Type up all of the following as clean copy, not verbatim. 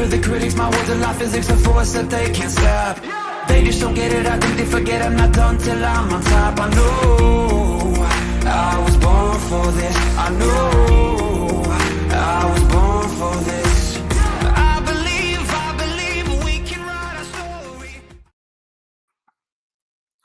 for the critics, my words are like physics, a force that they can't stop. They just don't get it, I think they forget I'm not done till I'm on top. I know I was born for this. I know I was born for this. I believe we can write a story.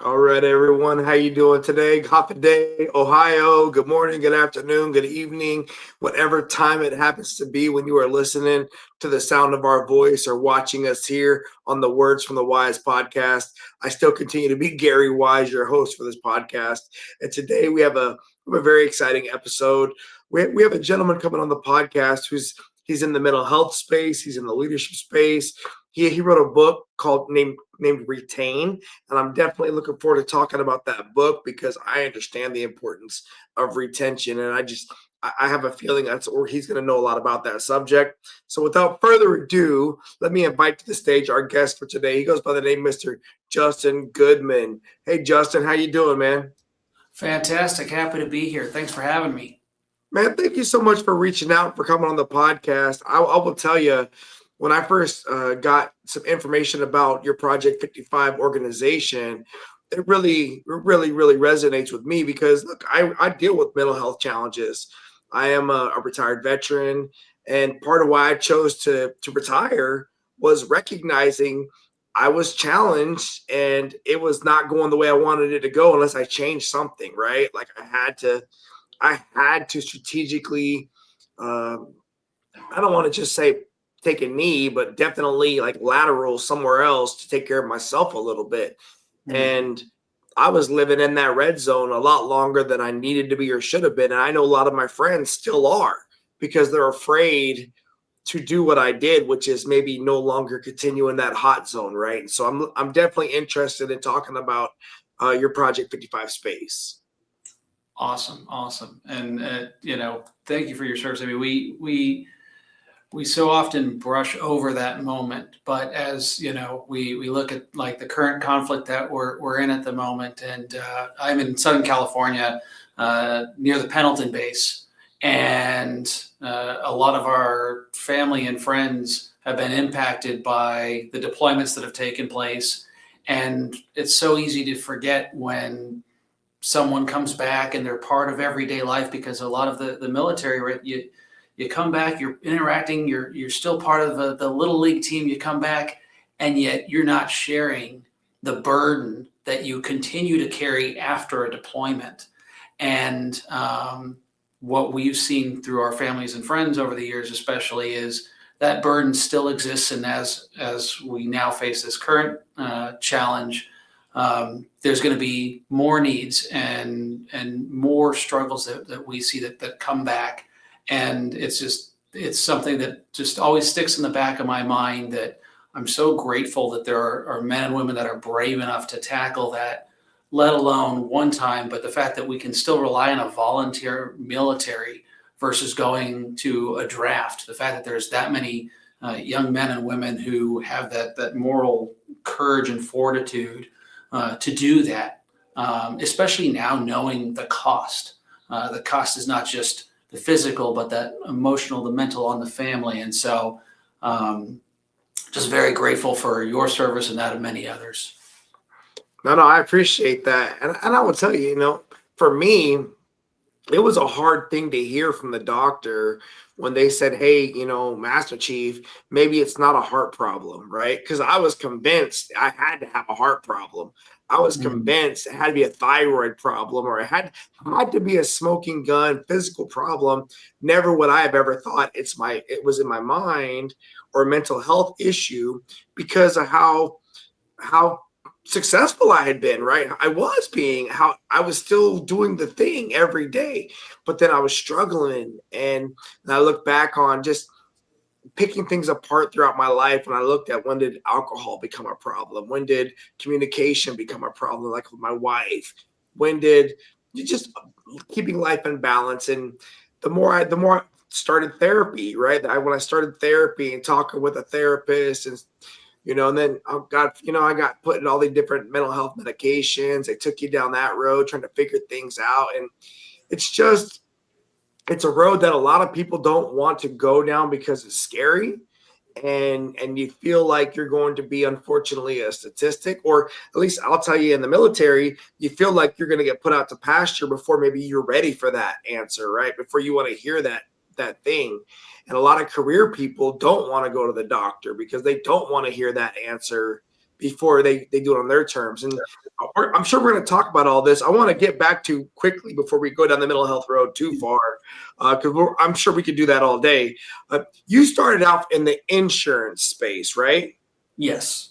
All right, everyone. How you doing today? Happy day, Ohio. Good morning, good afternoon, good evening, whatever time it happens to be when you are listening to the sound of our voice or watching us here on the Words from the Wise podcast. I still continue to be Gary Wise, your host for this podcast. And today we have a very exciting episode. We have a gentleman coming on the podcast he's in the mental health space. He's in the leadership space. He wrote a book named Retain, and I'm definitely looking forward to talking about that book because I understand the importance of retention, and I have a feeling he's going to know a lot about that subject. So without further ado, let me invite to the stage our guest for today. He goes by the name Mr. Justin Goodman. Hey, Justin, how you doing, man? Fantastic. Happy to be here. Thanks for having me. Man, thank you so much for reaching out, for coming on the podcast. I will tell you, when I first got some information about your Project 55 organization, it really resonates with me because, look, I deal with mental health challenges. I am a retired veteran, and part of why I chose to retire was recognizing I was challenged and it was not going the way I wanted it to go unless I changed something, right? Like I had to strategically, I don't want to just say take a knee, but definitely like lateral somewhere else to take care of myself a little bit. Mm-hmm. And I was living in that red zone a lot longer than I needed to be or should have been. And I know a lot of my friends still are because they're afraid to do what I did, which is maybe no longer continue in that hot zone, right? And so I'm definitely interested in talking about your Project 55 space. Awesome. And, thank you for your service. I mean, we so often brush over that moment, but as you know, we look at like the current conflict that we're in at the moment, and I'm in Southern California, near the Pendleton base, and a lot of our family and friends have been impacted by the deployments that have taken place, and it's so easy to forget when someone comes back and they're part of everyday life, because a lot of the military, you come back, you're interacting, you're still part of the little league team, you come back, and yet you're not sharing the burden that you continue to carry after a deployment. And what we've seen through our families and friends over the years especially is that burden still exists. And as we now face this current challenge, there's going to be more needs and more struggles that we see that come back. And it's something that just always sticks in the back of my mind, that I'm so grateful that there are men and women that are brave enough to tackle that, let alone one time, but the fact that we can still rely on a volunteer military versus going to a draft, the fact that there's that many young men and women who have that moral courage and fortitude to do that, especially now knowing the cost. The cost is not just the physical, but that emotional, the mental on the family. And so just very grateful for your service and that of many others. No, I appreciate that. And I will tell you, for me, it was a hard thing to hear from the doctor when they said, hey, Master Chief, maybe it's not a heart problem, right? Because I was convinced I had to have a heart problem. I was convinced it had to be a thyroid problem, or it had to be a smoking gun physical problem. Never would I have ever thought it was in my mind or a mental health issue because of how successful I had been, right? I was still doing the thing every day, but then I was struggling. And I look back on just picking things apart throughout my life, and I looked at, when did alcohol become a problem? When did communication become a problem, like with my wife? When did just keeping life in balance? And the more I started therapy, right? When I started therapy and talking with a therapist, and and then I got put in all the different mental health medications. They took you down that road trying to figure things out, and it's a road that a lot of people don't want to go down because it's scary. and you feel like you're going to be, unfortunately, a statistic, or at least I'll tell you, in the military, you feel like you're going to get put out to pasture before maybe you're ready for that answer, right? Before you want to hear that thing. And a lot of career people don't want to go to the doctor because they don't want to hear that answer before they do it on their terms. And I'm sure we're going to talk about all this. I want to get back to quickly before we go down the mental health road too far, because I'm sure we could do that all day. You started out in the insurance space, right? Yes.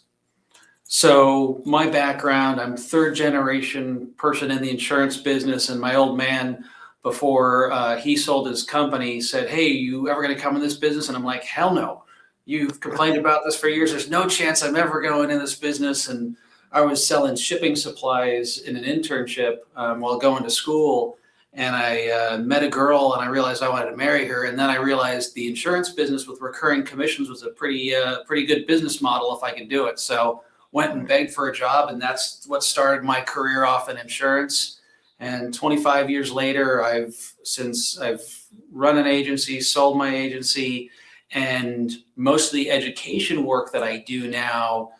So my background, I'm third generation person in the insurance business, and my old man, before he sold his company, said, "Hey, you ever going to come in this business?" And I'm like, "Hell no. You've complained about this for years. There's no chance I'm ever going in this business." And I was selling shipping supplies in an internship while going to school. And I met a girl, and I realized I wanted to marry her. And then I realized the insurance business with recurring commissions was a pretty good business model if I could do it. So went and begged for a job, and that's what started my career off in insurance. And 25 years later, I've run an agency, sold my agency, and most of the education work that I do now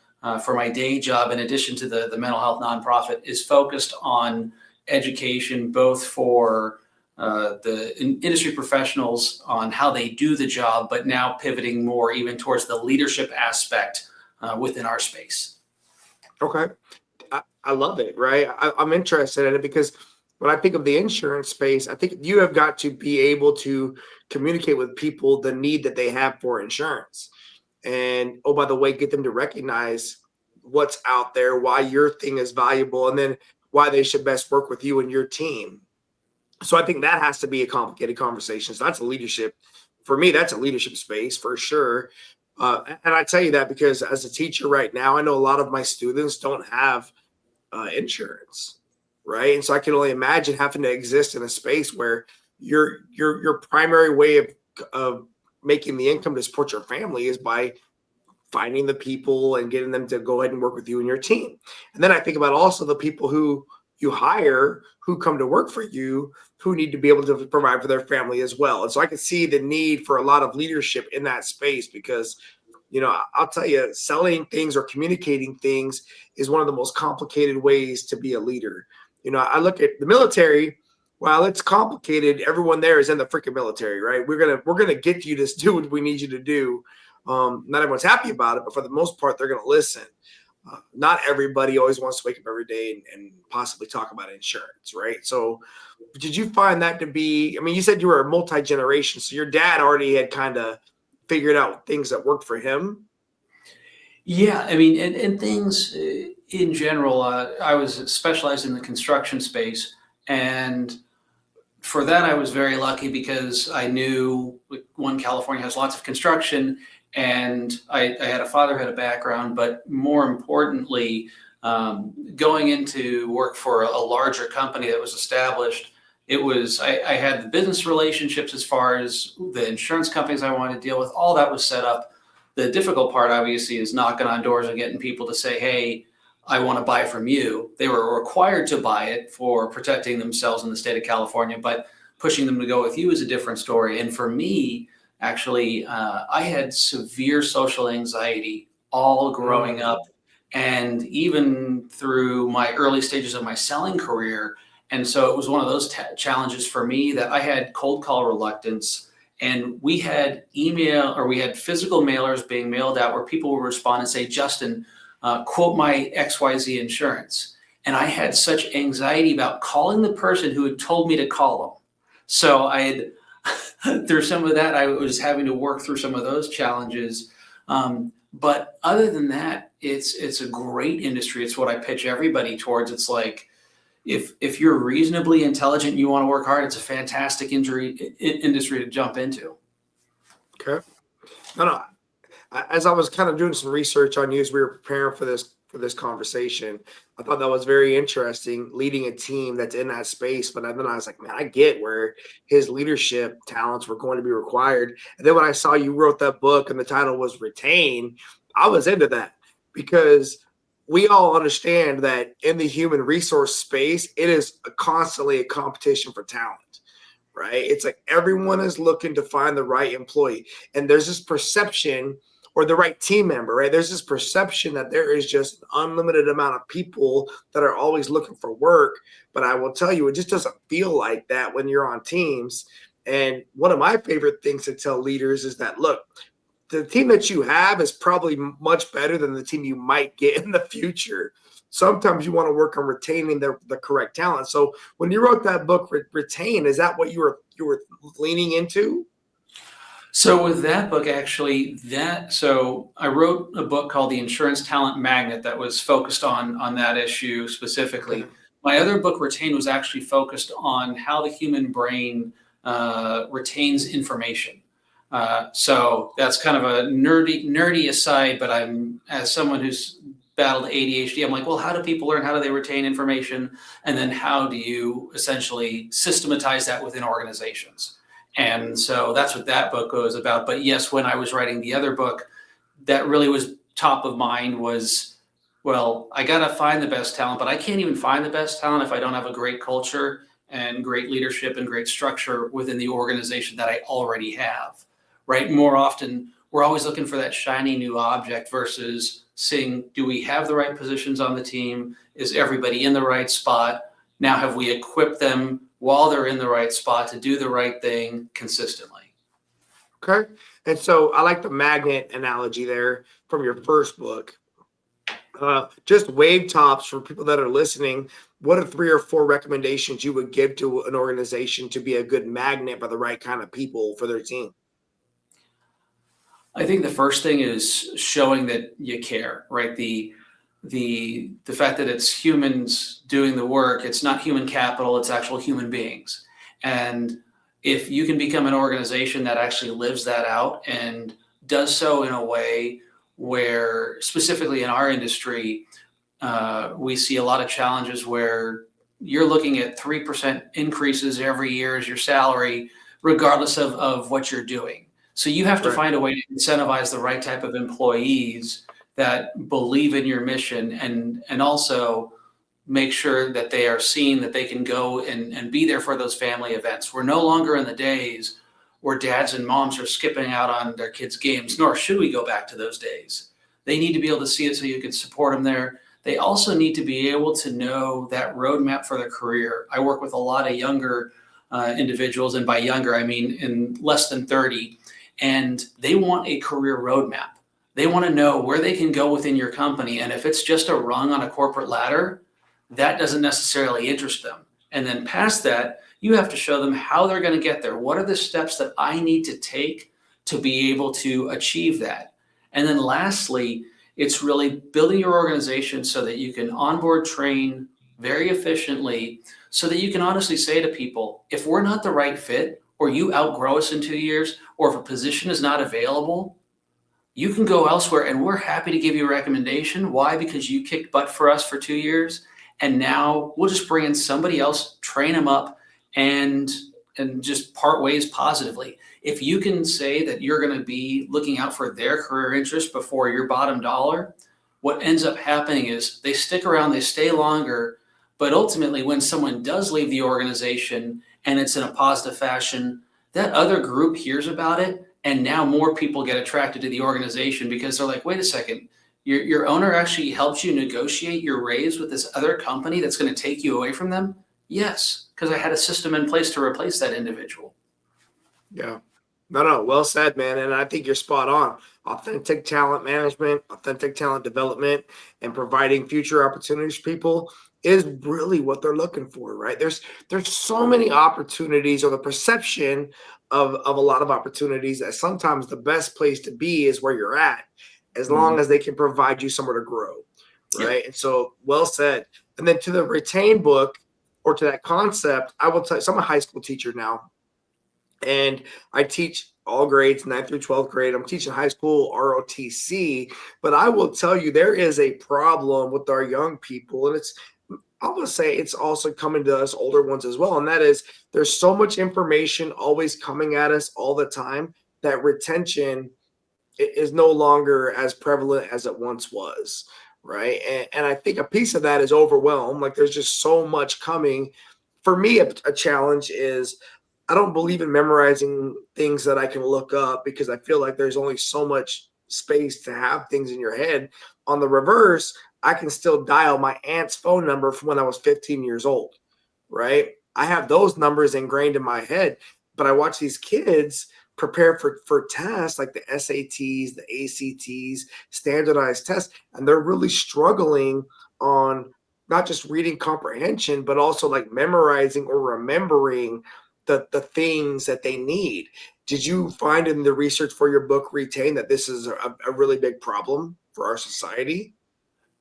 for my day job, in addition to the mental health nonprofit, is focused on education, both for the industry professionals on how they do the job, but now pivoting more even towards the leadership aspect within our space. Okay. I love it, right? I'm interested in it because when I think of the insurance space, I think you have got to be able to communicate with people the need that they have for insurance. And, oh, by the way, get them to recognize what's out there, why your thing is valuable, and then why they should best work with you and your team. So I think that has to be a complicated conversation. So that's a leadership. For me, that's a leadership space for sure. And I tell you that because as a teacher right now, I know a lot of my students don't have insurance, right? And so I can only imagine having to exist in a space where your primary way of making the income to support your family is by finding the people and getting them to go ahead and work with you and your team. And then I think about also the people who you hire who come to work for you who need to be able to provide for their family as well. And so I can see the need for a lot of leadership in that space because, you know, I'll tell you, selling things or communicating things is one of the most complicated ways to be a leader. You know, I look at the military. While it's complicated, everyone there is in the freaking military, right? We're gonna get you to do what we need you to do. Not everyone's happy about it, but for the most part, they're gonna listen. Not everybody always wants to wake up every day and possibly talk about insurance, right? So did you find that to be, I mean, you said you were a multi-generation, so your dad already had kind of figured out things that worked for him? Yeah, I mean, and things in general, I was specialized in the construction space, and for that, I was very lucky because I knew, one, California has lots of construction, and I had a father who had a background, but more importantly, going into work for a larger company that was established, I had the business relationships as far as the insurance companies I wanted to deal with. All that was set up. The difficult part, obviously, is knocking on doors and getting people to say, "Hey, I want to buy from you." They were required to buy it for protecting themselves in the state of California, but pushing them to go with you is a different story. And for me, actually, I had severe social anxiety all growing up, and even through my early stages of my selling career. And so it was one of those challenges for me that I had cold call reluctance. And we had we had physical mailers being mailed out where people would respond and say, "Justin, quote my XYZ insurance." And I had such anxiety about calling the person who had told me to call them. So I had, through some of that, I was having to work through some of those challenges. But other than that, it's a great industry. It's what I pitch everybody towards. It's like, if you're reasonably intelligent and you want to work hard, it's a fantastic industry to jump into. Okay. No. As I was kind of doing some research on you as we were preparing for this conversation, I thought that was very interesting, leading a team that's in that space. But then I was like, man, I get where his leadership talents were going to be required. And then when I saw you wrote that book and the title was Retain, I was into that because we all understand that in the human resource space, it is constantly a competition for talent, right? It's like everyone is looking to find the right employee. And there's this perception or the right team member, right? There's this perception that there is just an unlimited amount of people that are always looking for work. But I will tell you, it just doesn't feel like that when you're on teams. And one of my favorite things to tell leaders is that, look, the team that you have is probably much better than the team you might get in the future. Sometimes you want to work on retaining the correct talent. So when you wrote that book, Retain, is that what you were leaning into? So with that book, actually, so I wrote a book called The Insurance Talent Magnet that was focused on that issue specifically. Okay. My other book, Retain, was actually focused on how the human brain retains information. So that's kind of a nerdy aside, but as someone who's battled ADHD, I'm like, well, how do people learn? How do they retain information? And then how do you essentially systematize that within organizations? And so that's what that book was about. But yes, when I was writing the other book, that really was top of mind was, well, I got to find the best talent, but I can't even find the best talent if I don't have a great culture and great leadership and great structure within the organization that I already have, right? More often, we're always looking for that shiny new object versus seeing, do we have the right positions on the team? Is everybody in the right spot? Now, have we equipped them while they're in the right spot to do the right thing consistently? Okay. And so I like the magnet analogy there from your first book. Just wave tops for people that are listening. What are 3 or 4 recommendations you would give to an organization to be a good magnet by the right kind of people for their team? I think the first thing is showing that you care, right? The fact that it's humans doing the work, it's not human capital, it's actual human beings. And if you can become an organization that actually lives that out and does so in a way where, specifically in our industry, we see a lot of challenges where you're looking at 3% increases every year as your salary, regardless of what you're doing. So you have to find a way to incentivize the right type of employees that believe in your mission and also make sure that they are seen, that they can go and be there for those family events. We're no longer in the days where dads and moms are skipping out on their kids' games, nor should we go back to those days. They need to be able to see it so you can support them there. They also need to be able to know that roadmap for their career. I work with a lot of younger individuals, and by younger, I mean in less than 30, and they want a career roadmap. They want to know where they can go within your company. And if it's just a rung on a corporate ladder, that doesn't necessarily interest them. And then past that, you have to show them how they're going to get there. What are the steps that I need to take to be able to achieve that? And then lastly, it's really building your organization so that you can onboard, train very efficiently, so that you can honestly say to people, if we're not the right fit, or you outgrow us in 2 years, or if a position is not available, you can go elsewhere and we're happy to give you a recommendation. Why? Because you kicked butt for us for 2 years. And now we'll just bring in somebody else, train them up, and just part ways positively. If you can say that you're going to be looking out for their career interest before your bottom dollar, what ends up happening is they stick around, they stay longer. But ultimately, when someone does leave the organization and it's in a positive fashion, that other group hears about it. And now more people get attracted to the organization because they're like, wait a second, your owner actually helped you negotiate your raise with this other company that's going to take you away from them? Yes, because I had a system in place to replace that individual. Yeah. No, well said, man. And I think you're spot on. Authentic talent management, authentic talent development, and providing future opportunities for people is really what they're looking for, right? There's so many opportunities, or the perception of a lot of opportunities, that sometimes the best place to be is where you're at, as long as they can provide you somewhere to grow, right? Yeah. And so, well said. And then to the Retain book, or to that concept, I will tell you, so I'm a high school teacher now, and I teach all grades, 9th through 12th grade. I'm teaching high school ROTC, but I will tell you there is a problem with our young people, and I would say it's also coming to us older ones as well. And that is, there's so much information always coming at us all the time that retention is no longer as prevalent as it once was, right? And I think a piece of that is overwhelm. Like, there's just so much coming. For me, a challenge is I don't believe in memorizing things that I can look up, because I feel like there's only so much space to have things in your head. On the reverse, I can still dial my aunt's phone number from when I was 15 years old, right? I have those numbers ingrained in my head, but I watch these kids prepare for tests like the SATs, the ACTs, standardized tests, and they're really struggling on not just reading comprehension, but also like memorizing or remembering the things that they need. Did you find in the research for your book, Retain, that this is a really big problem for our society?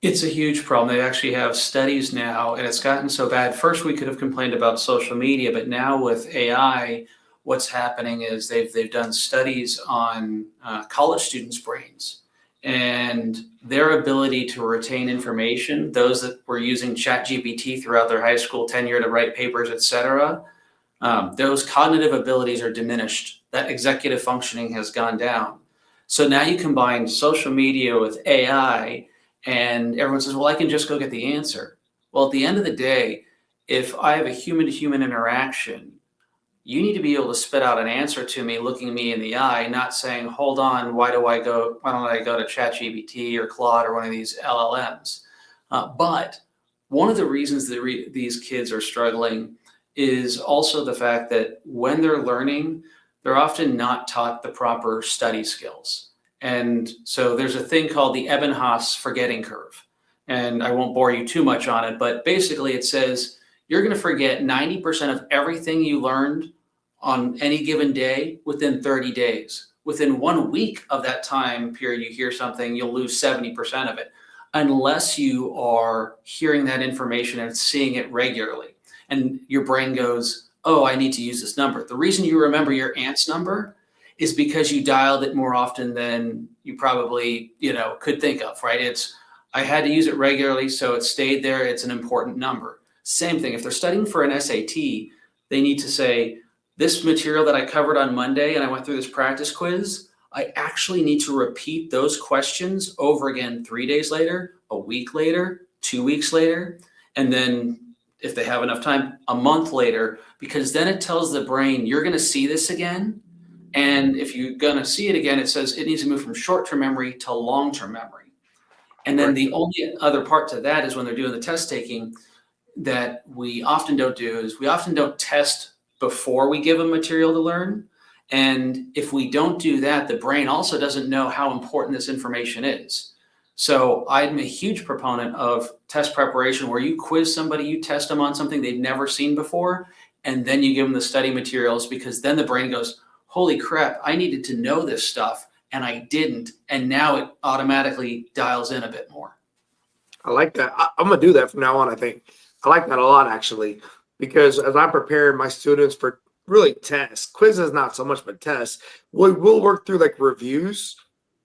It's a huge problem. They actually have studies now, and it's gotten so bad. First, we could have complained about social media, but now with AI, what's happening is they've done studies on college students' brains and their ability to retain information. Those that were using ChatGPT throughout their high school tenure to write papers, et cetera, those cognitive abilities are diminished. That executive functioning has gone down. So now you combine social media with AI, and everyone says, well, I can just go get the answer. Well, at the end of the day, if I have a human-to-human interaction, you need to be able to spit out an answer to me, looking me in the eye, not saying, hold on, why don't I go to ChatGPT or Claude or one of these LLMs? But one of the reasons that these kids are struggling is also the fact that when they're learning, they're often not taught the proper study skills. And so there's a thing called the Ebbinghaus forgetting curve. And I won't bore you too much on it, but basically it says you're going to forget 90% of everything you learned on any given day within 30 days. Within 1 week of that time period, you hear something, you'll lose 70% of it, unless you are hearing that information and seeing it regularly. And your brain goes, oh, I need to use this number. The reason you remember your aunt's number is because you dialed it more often than you probably, could think of, right? I had to use it regularly, so it stayed there. It's an important number. Same thing. If they're studying for an SAT, they need to say, this material that I covered on Monday and I went through this practice quiz, I actually need to repeat those questions over again 3 days later, a week later, 2 weeks later, and then if they have enough time, a month later, because then it tells the brain, you're going to see this again. And if you're going to see it again, it says it needs to move from short-term memory to long-term memory. And then the only other part to that is when they're doing the test taking that we often don't do is we often don't test before we give them material to learn. And if we don't do that, the brain also doesn't know how important this information is. So I'm a huge proponent of test preparation where you quiz somebody, you test them on something they've never seen before, and then you give them the study materials, because then the brain goes, holy crap, I needed to know this stuff and I didn't. And now it automatically dials in a bit more. I like that. I'm going to do that from now on, I think. I like that a lot, actually, because as I'm preparing my students for really tests, quizzes, not so much, but tests, we'll work through like reviews,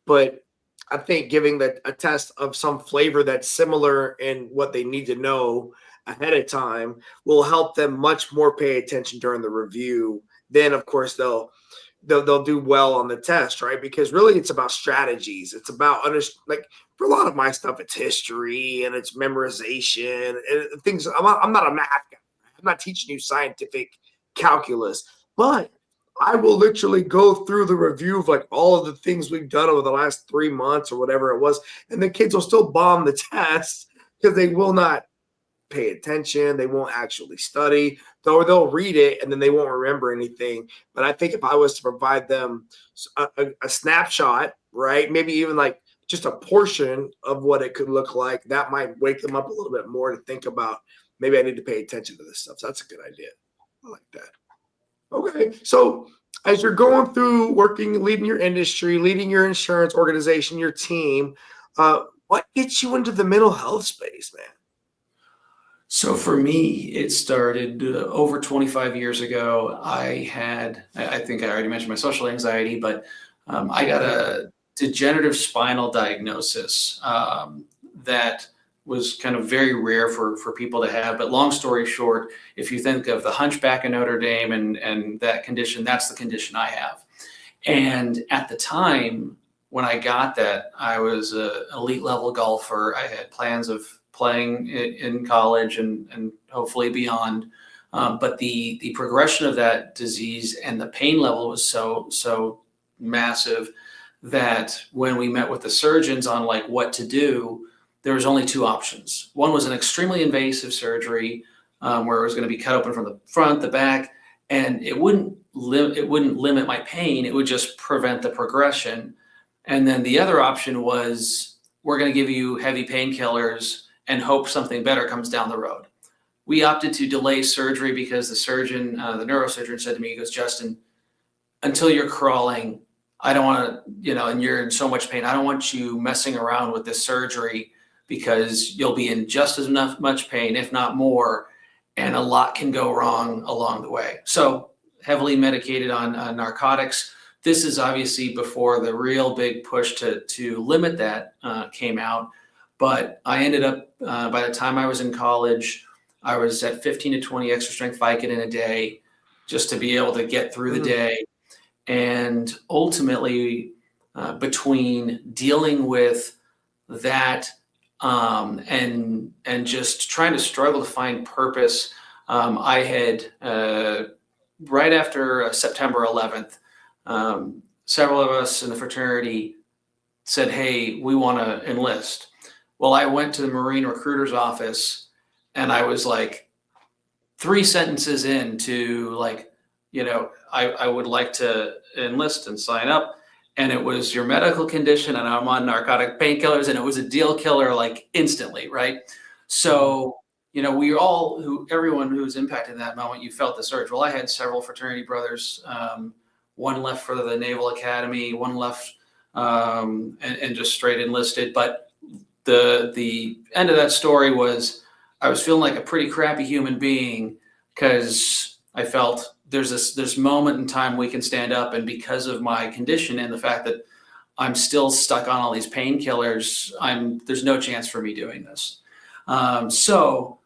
but I think giving a test of some flavor that's similar in what they need to know ahead of time will help them much more pay attention during the review. Then, of course, they'll do well on the test, right? Because really it's about strategies. It's about like for a lot of my stuff, it's history and it's memorization and things. I'm not a math guy. I'm not teaching you scientific calculus, but I will literally go through the review of like all of the things we've done over the last 3 months or whatever it was. And the kids will still bomb the test because they will not pay attention. They won't actually study, though they'll read it and then they won't remember anything. But I think if I was to provide them a snapshot, right, maybe even like just a portion of what it could look like, that might wake them up a little bit more to think about, maybe I need to pay attention to this stuff. So that's a good idea. I like that. Okay. So as you're going through working, leading your industry, leading your insurance organization, your team, what gets you into the mental health space, man? So for me, it started over 25 years ago. I think I already mentioned my social anxiety, but I got a degenerative spinal diagnosis that was kind of very rare for people to have. But long story short, if you think of the Hunchback of Notre Dame and that condition, that's the condition I have. And at the time when I got that, I was an elite level golfer. I had plans of playing in college and hopefully beyond. But the progression of that disease and the pain level was so massive that when we met with the surgeons on like what to do, there was only two options. One was an extremely invasive surgery where it was going to be cut open from the front, the back, and it wouldn't limit my pain. It would just prevent the progression. And then the other option was, we're going to give you heavy painkillers and hope something better comes down the road. We opted to delay surgery because the surgeon, the neurosurgeon, said to me, he goes, Justin, until you're crawling, I don't want to, and you're in so much pain, I don't want you messing around with this surgery because you'll be in just as much pain, if not more, and a lot can go wrong along the way. So heavily medicated on narcotics. This is obviously before the real big push to limit that came out. But I ended up, by the time I was in college, I was at 15 to 20 extra strength Vicodin a day just to be able to get through the day. And ultimately, between dealing with that and just trying to struggle to find purpose, I had, right after September 11th, several of us in the fraternity said, hey, we want to enlist. Well, I went to the Marine recruiter's office and I was like 3 sentences into like, I would like to enlist and sign up. And it was your medical condition and I'm on narcotic painkillers, and it was a deal killer like instantly, right? So, everyone who was impacted in that moment, you felt the surge. Well, I had several fraternity brothers. One left for the Naval Academy, one left and just straight enlisted. But the end of that story was I was feeling like a pretty crappy human being because I felt there's this moment in time we can stand up, and because of my condition and the fact that I'm still stuck on all these painkillers, there's no chance for me doing this. So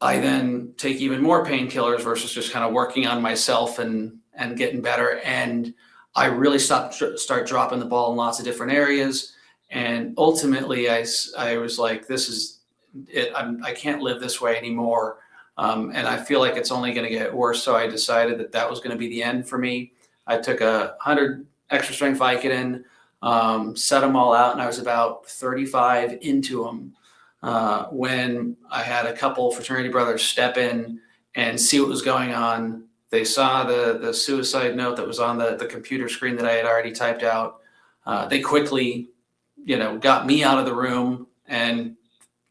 I then take even more painkillers versus just kind of working on myself and getting better. And I really start dropping the ball in lots of different areas. And ultimately I was like, this is it. I can't live this way anymore. And I feel like it's only going to get worse. So I decided that was going to be the end for me. I took 100 extra strength Vicodin, set them all out, and I was about 35 into them when I had a couple fraternity brothers step in and see what was going on. They saw the suicide note that was on the computer screen that I had already typed out. They quickly, got me out of the room and,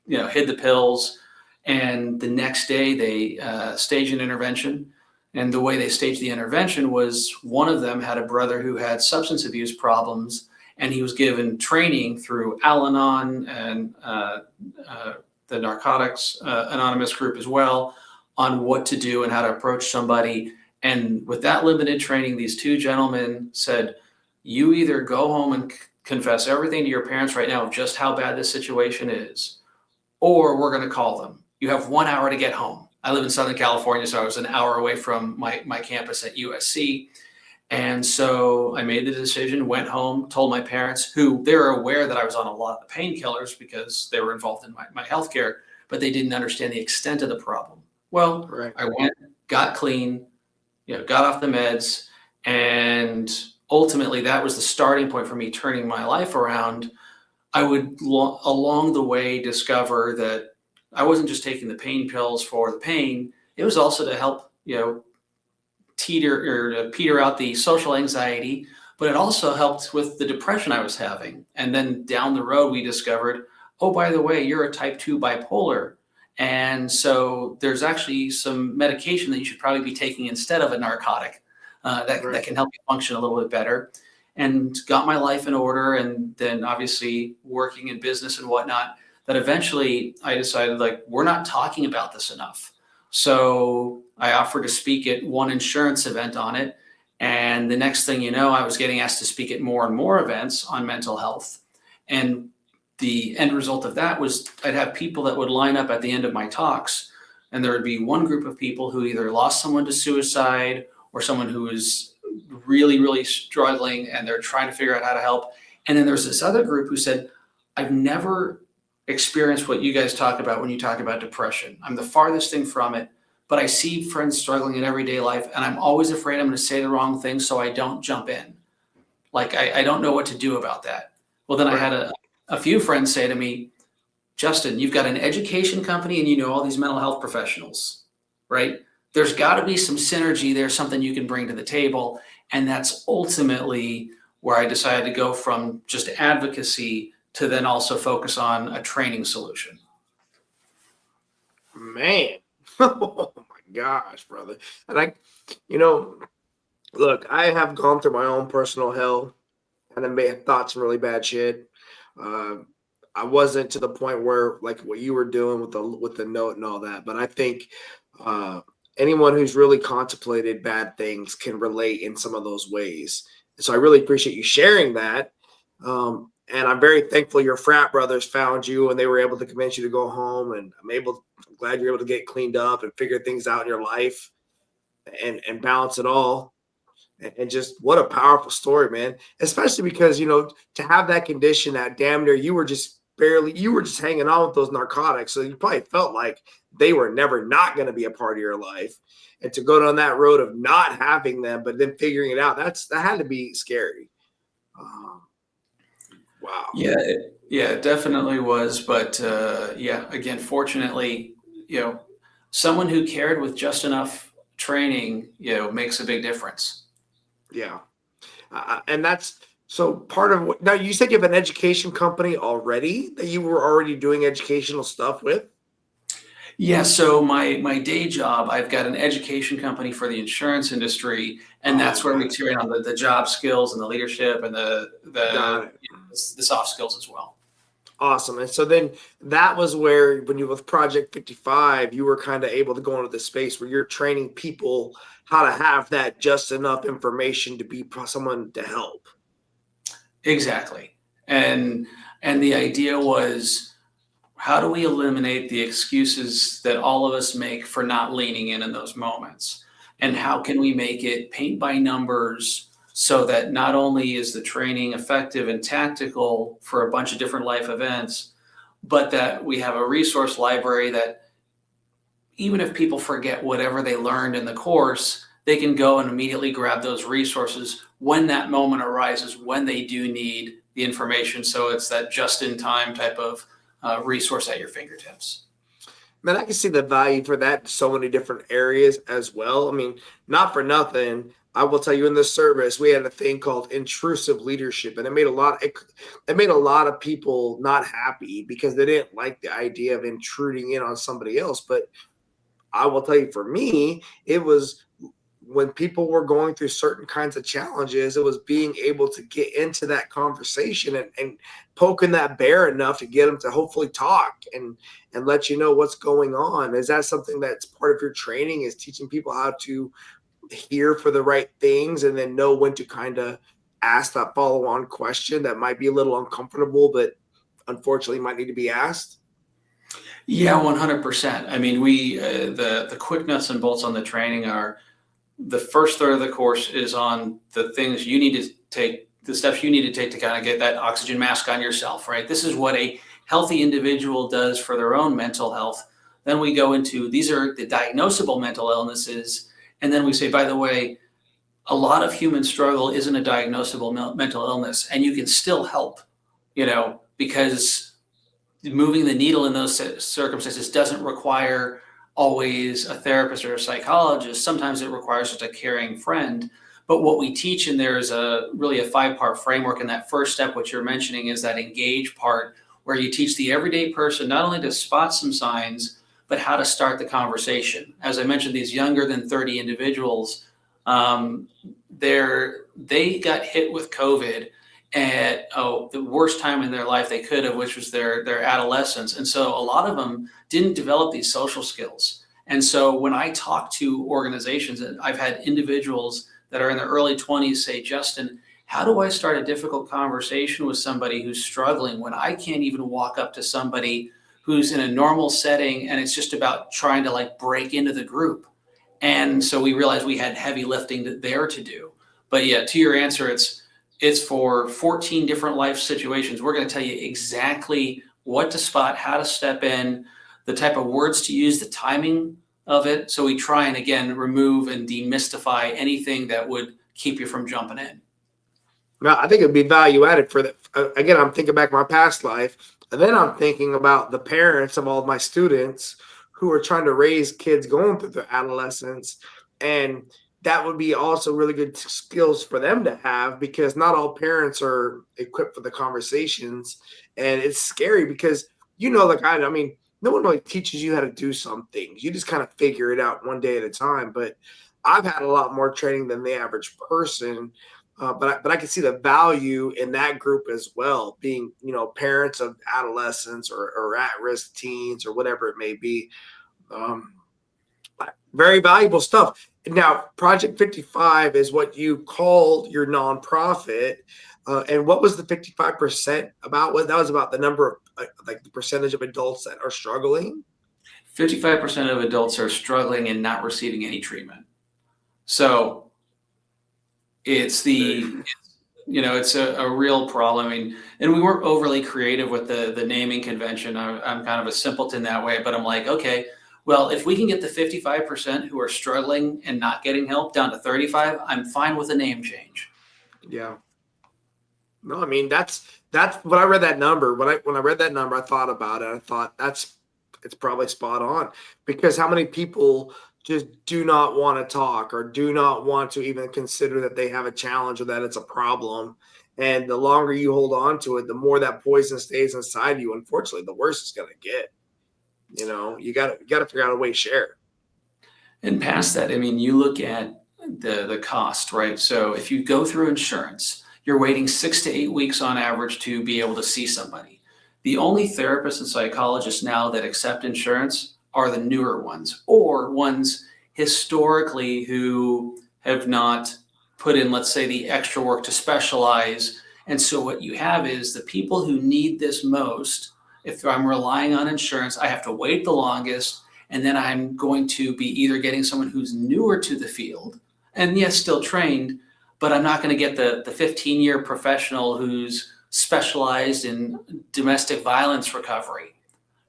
hid the pills. And the next day they staged an intervention. And the way they staged the intervention was one of them had a brother who had substance abuse problems, and he was given training through Al-Anon and the Narcotics Anonymous group as well on what to do and how to approach somebody. And with that limited training, these two gentlemen said, you either go home and confess everything to your parents right now of just how bad this situation is, or we're going to call them. You have 1 hour to get home. I live in Southern California, so I was an hour away from my campus at USC. And so I made the decision, went home, told my parents, who they were aware that I was on a lot of painkillers because they were involved in my healthcare, but they didn't understand the extent of the problem. Well, right. I went, got clean, got off the meds, and ultimately that was the starting point for me turning my life around. I would along the way discover that I wasn't just taking the pain pills for the pain. It was also to help, peter out the social anxiety, but it also helped with the depression I was having. And then down the road, we discovered, oh, by the way, you're a type 2 bipolar. And so there's actually some medication that you should probably be taking instead of a narcotic that can help you function a little bit better. And got my life in order. And then obviously working in business and whatnot, that eventually I decided, we're not talking about this enough. So I offered to speak at one insurance event on it. And the next thing you know, I was getting asked to speak at more and more events on mental health. And the end result of that was I'd have people that would line up at the end of my talks. And there would be one group of people who either lost someone to suicide or someone who was really, really struggling and they're trying to figure out how to help. And then there's this other group who said, I've never experienced what you guys talk about when you talk about depression. I'm the farthest thing from it, but I see friends struggling in everyday life, and I'm always afraid I'm going to say the wrong thing, so I don't jump in. Like, I don't know what to do about that. Well, then I had a few friends say to me, Justin, you've got an education company and you know all these mental health professionals, right? There's got to be some synergy there, something you can bring to the table. And that's ultimately where I decided to go from just advocacy to then also focus on a training solution. Man. Oh my gosh, brother. And you know, look, I have gone through my own personal hell and I may have thought some really bad shit. Uh, I wasn't to the point where like what you were doing with the note and all that, but I think uh, anyone who's really contemplated bad things can relate in some of those ways. So I really appreciate you sharing that. And I'm very thankful your frat brothers found you and they were able to convince you to go home. And I'm glad you're able to get cleaned up and figure things out in your life and balance it all. And just what a powerful story, man. Especially because, to have that condition that damn near you were just hanging on with those narcotics. So you probably felt like they were never not going to be a part of your life. And to go down that road of not having them, but then figuring it out, that had to be scary. Wow. Yeah, it definitely was. But again, fortunately, someone who cared with just enough training, makes a big difference. Yeah. And that's so part of what now you said you have an education company already that you were already doing educational stuff with. Yeah, so my day job, I've got an education company for the insurance industry, and that's where we train on the job skills and the leadership and the soft skills as well. Awesome. And so then that was where, when you were with Project 55, you were kind of able to go into the space where you're training people how to have that just enough information to be someone to help. Exactly. And the idea was, how do we eliminate the excuses that all of us make for not leaning in those moments? And how can we make it paint by numbers so that not only is the training effective and tactical for a bunch of different life events, but that we have a resource library that even if people forget whatever they learned in the course, they can go and immediately grab those resources when that moment arises, when they do need the information. So it's that just-in-time type of resource at your fingertips. Man, I can see the value for that in so many different areas as well. I mean, not for nothing, I will tell you, in this service, we had a thing called intrusive leadership, and it made a lot of people not happy because they didn't like the idea of intruding in on somebody else. But I will tell you, for me, it was when people were going through certain kinds of challenges, it was being able to get into that conversation and poking that bear enough to get them to hopefully talk and let you know what's going on. Is that something that's part of your training, is teaching people how to hear for the right things and then know when to kind of ask that follow-on question that might be a little uncomfortable, but unfortunately might need to be asked? Yeah, 100%. I mean, we the quick nuts and bolts on the training are, the first third of the course is on the things you need to take, the steps you need to take to kind of get that oxygen mask on yourself, right? This is what a healthy individual does for their own mental health. Then we go into, these are the diagnosable mental illnesses. And then we say, by the way, a lot of human struggle isn't a diagnosable mental illness, and you can still help, because moving the needle in those circumstances doesn't require always a therapist or a psychologist. Sometimes it requires just a caring friend. But what we teach in there is really a 5-part framework. And that first step, what you're mentioning, is that engage part, where you teach the everyday person not only to spot some signs, but how to start the conversation. As I mentioned, these younger than 30 individuals, they got hit with COVID at the worst time in their life they could have, which was their adolescence. And so a lot of them didn't develop these social skills. And so when I talk to organizations, and I've had individuals that are in their early 20s say, Justin, how do I start a difficult conversation with somebody who's struggling when I can't even walk up to somebody who's in a normal setting and it's just about trying to break into the group? And so we realized we had heavy lifting there to do. But yeah, to your answer, it's for 14 different life situations. We're going to tell you exactly what to spot, how to step in, the type of words to use, the timing of it. So we try and, again, remove and demystify anything that would keep you from jumping in. Now, I think it'd be value added for that. Again, I'm thinking back to my past life, and then I'm thinking about the parents of all of my students who are trying to raise kids going through their adolescence, and that would be also really good skills for them to have because not all parents are equipped for the conversations, and it's scary because like I mean, no one really teaches you how to do some things. You just kind of figure it out one day at a time. But I've had a lot more training than the average person, but I can see the value in that group as well, being parents of adolescents or at risk teens or whatever it may be. Um, very valuable stuff. Now, Project 55 is what you called your nonprofit. And what was the 55% about? What that was about the number of like the percentage of adults that are struggling. 55% of adults are struggling and not receiving any treatment. So it's it's a real problem. I mean, and we weren't overly creative with the naming convention. I'm kind of a simpleton that way, but I'm like, okay, well, if we can get the 55% who are struggling and not getting help down to 35, I'm fine with a name change. Yeah. No, I mean that's when I read that number. When I read that number, I thought about it. I thought it's probably spot on because how many people just do not want to talk or do not want to even consider that they have a challenge or that it's a problem. And the longer you hold on to it, the more that poison stays inside you. Unfortunately, the worse it's going to get. You got to figure out a way to share. And past that, I mean, you look at the cost, right? So if you go through insurance, you're waiting 6 to 8 weeks on average to be able to see somebody. The only therapists and psychologists now that accept insurance are the newer ones or ones historically who have not put in, let's say, the extra work to specialize. And so what you have is the people who need this most. If I'm relying on insurance, I have to wait the longest, and then I'm going to be either getting someone who's newer to the field, and yes, still trained, but I'm not going to get the 15-year professional who's specialized in domestic violence recovery,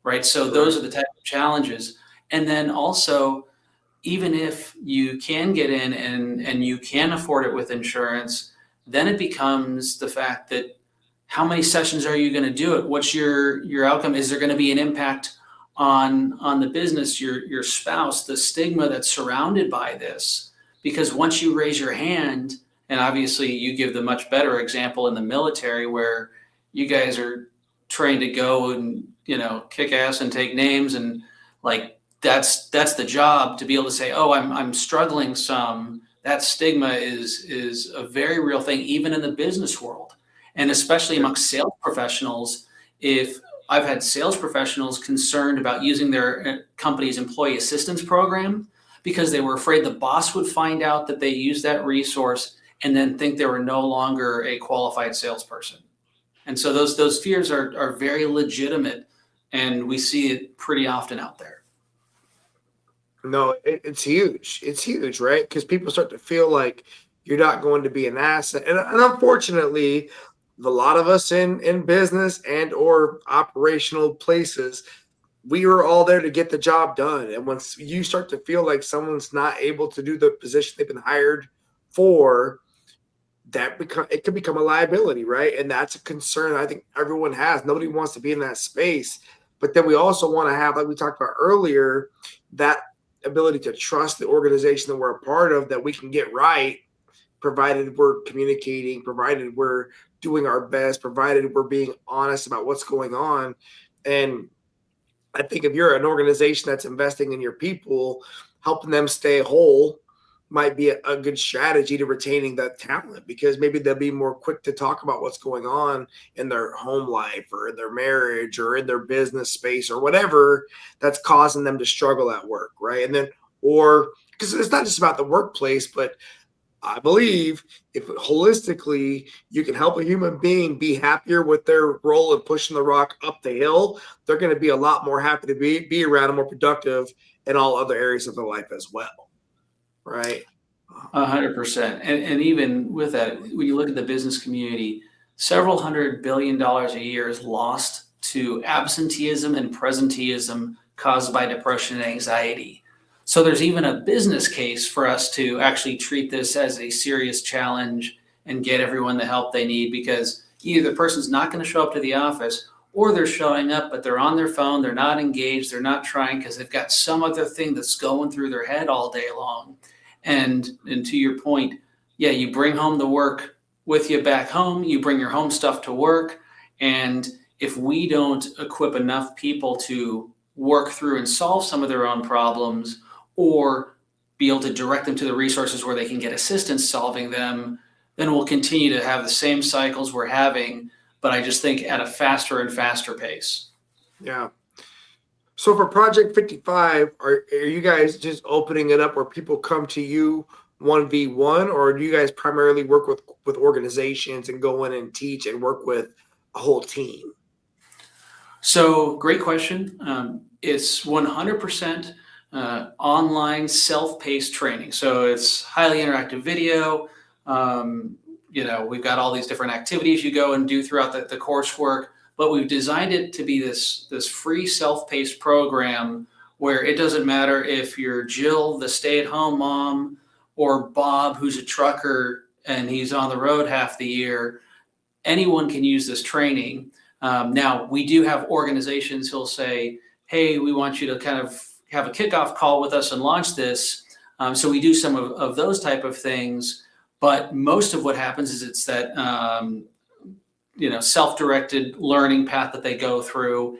right? So those are the type of challenges. And then also, even if you can get in and you can afford it with insurance, then it becomes the fact that how many sessions are you going to do it? What's your outcome? Is there going to be an impact on the business, your spouse, the stigma that's surrounded by this? Because once you raise your hand, and obviously you give the much better example in the military where you guys are trained to go and kick ass and take names, and like that's the job, to be able to say, oh, I'm struggling some. That stigma is a very real thing, even in the business world. And especially amongst sales professionals, if I've had sales professionals concerned about using their company's employee assistance program because they were afraid the boss would find out that they used that resource and then think they were no longer a qualified salesperson. And so those fears are very legitimate, and we see it pretty often out there. No, it's huge. It's huge, right? Because people start to feel like you're not going to be an asset. And unfortunately, a lot of us in business and or operational places, we are all there to get the job done. And once you start to feel like someone's not able to do the position they've been hired for, it can become a liability, right? And that's a concern I think everyone has. Nobody wants to be in that space. But then we also want to have, like we talked about earlier, that ability to trust the organization that we're a part of, that we can get right, provided we're communicating, provided we're doing our best, provided we're being honest about what's going on. And I think if you're an organization that's investing in your people, helping them stay whole might be a good strategy to retaining that talent, because maybe they'll be more quick to talk about what's going on in their home life or in their marriage or in their business space or whatever that's causing them to struggle at work, right? And then, or because it's not just about the workplace, but I believe if holistically you can help a human being be happier with their role in pushing the rock up the hill, they're going to be a lot more happy to be around and more productive in all other areas of their life as well. Right. 100%. And even with that, when you look at the business community, several $100 billion a year is lost to absenteeism and presenteeism caused by depression and anxiety. So there's even a business case for us to actually treat this as a serious challenge and get everyone the help they need, because either the person's not going to show up to the office, or they're showing up, but they're on their phone, they're not engaged, they're not trying because they've got some other thing that's going through their head all day long. And to your point, yeah, you bring home the work with you back home, you bring your home stuff to work. And if we don't equip enough people to work through and solve some of their own problems, or be able to direct them to the resources where they can get assistance solving them, then we'll continue to have the same cycles we're having, but I just think at a faster and faster pace. Yeah. So for Project 55, are you guys just opening it up where people come to you 1v1, or do you guys primarily work with organizations and go in and teach and work with a whole team? So great question. It's 100% online self-paced training. So it's highly interactive video. We've got all these different activities you go and do throughout the coursework, but we've designed it to be this free self-paced program where it doesn't matter if you're Jill, the stay-at-home mom, or Bob, who's a trucker and he's on the road half the year. Anyone can use this training. Now, we do have organizations who'll say, hey, we want you to kind of have a kickoff call with us and launch this. So we do some of those type of things. But most of what happens is it's that self-directed learning path that they go through.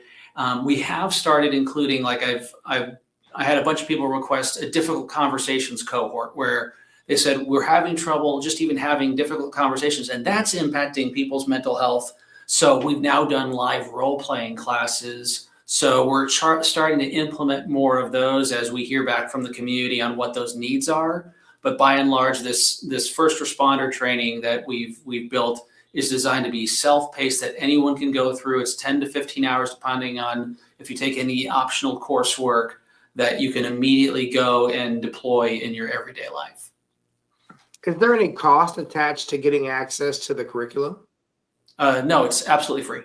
We have started including, like I had a bunch of people request a difficult conversations cohort where they said we're having trouble just even having difficult conversations, and that's impacting people's mental health. So we've now done live role-playing classes. So we're starting to implement more of those as we hear back from the community on what those needs are. But by and large, this first responder training that we've built is designed to be self-paced, that anyone can go through. It's 10 to 15 hours, depending on if you take any optional coursework, that you can immediately go and deploy in your everyday life. Is there any cost attached to getting access to the curriculum? No, it's absolutely free.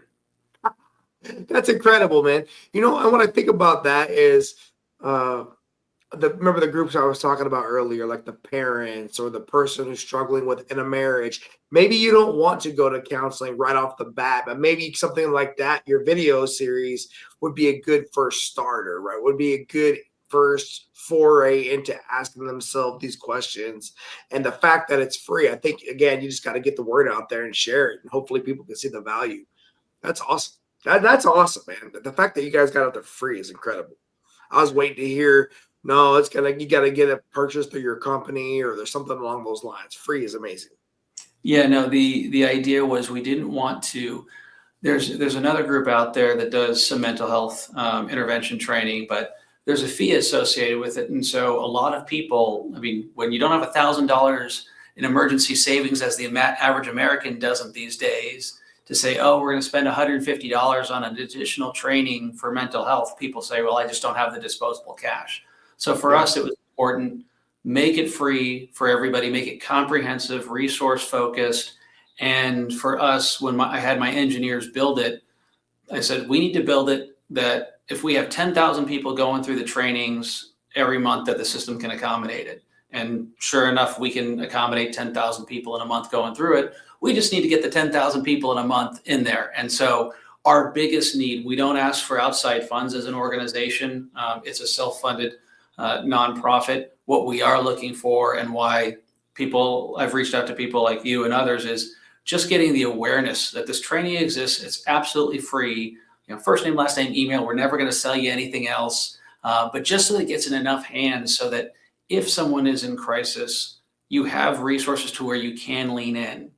That's incredible, man. And what I think about that is, remember the groups I was talking about earlier, like the parents or the person who's struggling in a marriage. Maybe you don't want to go to counseling right off the bat, but maybe something like that, your video series, would be a good first starter, right? Would be a good first foray into asking themselves these questions. And the fact that it's free, I think, again, you just got to get the word out there and share it, and hopefully people can see the value. That's awesome. That's awesome, man. The fact that you guys got out there free is incredible. I was waiting to hear, no, you got to get it purchased through your company, or there's something along those lines. Free is amazing. Yeah, no, the idea was we didn't want to. There's another group out there that does some mental health intervention training, but there's a fee associated with it. And so a lot of people, when you don't have $1,000 in emergency savings, as the average American doesn't these days, to say, oh, we're going to spend $150 on an additional training for mental health, people say, well, I just don't have the disposable cash. So for us, it was important, make it free for everybody, make it comprehensive, resource focused. And for us, when I had my engineers build it, I said, we need to build it that if we have 10,000 people going through the trainings every month, that the system can accommodate it. And sure enough, we can accommodate 10,000 people in a month going through it. We just need to get the 10,000 people in a month in there. And so our biggest need, we don't ask for outside funds as an organization. It's a self-funded nonprofit. What we are looking for, and why I've reached out to people like you and others, is just getting the awareness that this training exists. It's absolutely free. First name, last name, email. We're never going to sell you anything else. But just so that it gets in enough hands so that if someone is in crisis, you have resources to where you can lean in.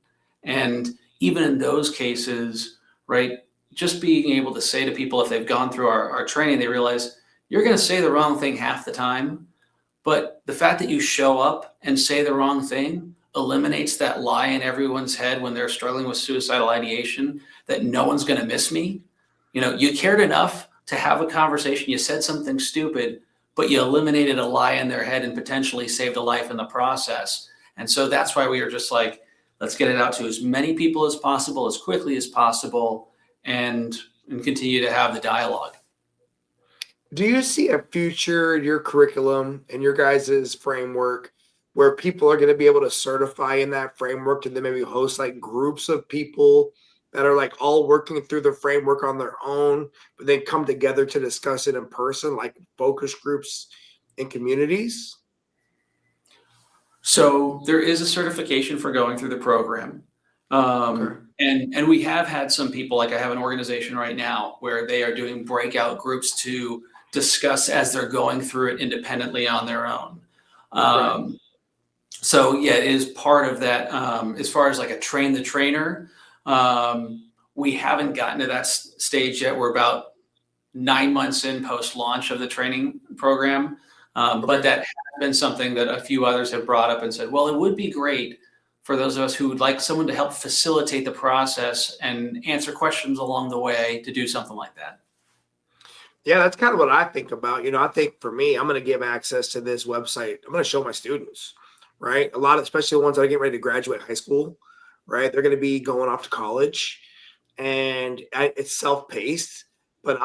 And even in those cases, right, just being able to say to people, if they've gone through our training, they realize you're going to say the wrong thing half the time. But the fact that you show up and say the wrong thing eliminates that lie in everyone's head when they're struggling with suicidal ideation, that no one's going to miss me. You cared enough to have a conversation. You said something stupid, but you eliminated a lie in their head and potentially saved a life in the process. And so that's why we are just like, let's get it out to as many people as possible, as quickly as possible, and continue to have the dialogue. Do you see a future in your curriculum and your guys' framework where people are going to be able to certify in that framework and then maybe host like groups of people that are like all working through the framework on their own, but then come together to discuss it in person, like focus groups in communities? So there is a certification for going through the program. Okay. And we have had some people, like I have an organization right now where they are doing breakout groups to discuss as they're going through it independently on their own. So yeah, it is part of that. As far as like a train the trainer, we haven't gotten to that stage yet. We're about 9 months in post launch of the training program. But that has been something that a few others have brought up and said, well, it would be great for those of us who would like someone to help facilitate the process and answer questions along the way to do something like that. Yeah, that's kind of what I think about. I think for me, I'm going to give access to this website. I'm going to show my students, right? A lot of, especially the ones that are getting ready to graduate high school, right? They're going to be going off to college, and it's self-paced. But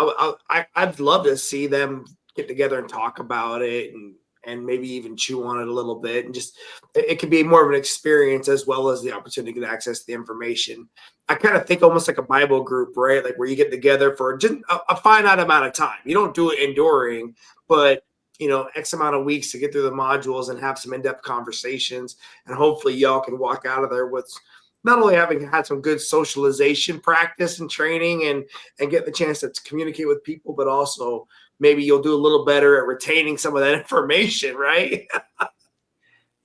I'd love to see them get together and talk about it, and maybe even chew on it a little bit, and just it could be more of an experience as well as the opportunity to get access to the information. I kind of think almost like a Bible group, right? Like where you get together for just a finite amount of time. You don't do it enduring, but X amount of weeks to get through the modules and have some in-depth conversations. And hopefully y'all can walk out of there with not only having had some good socialization practice and training and get the chance to communicate with people, but also maybe you'll do a little better at retaining some of that information, right?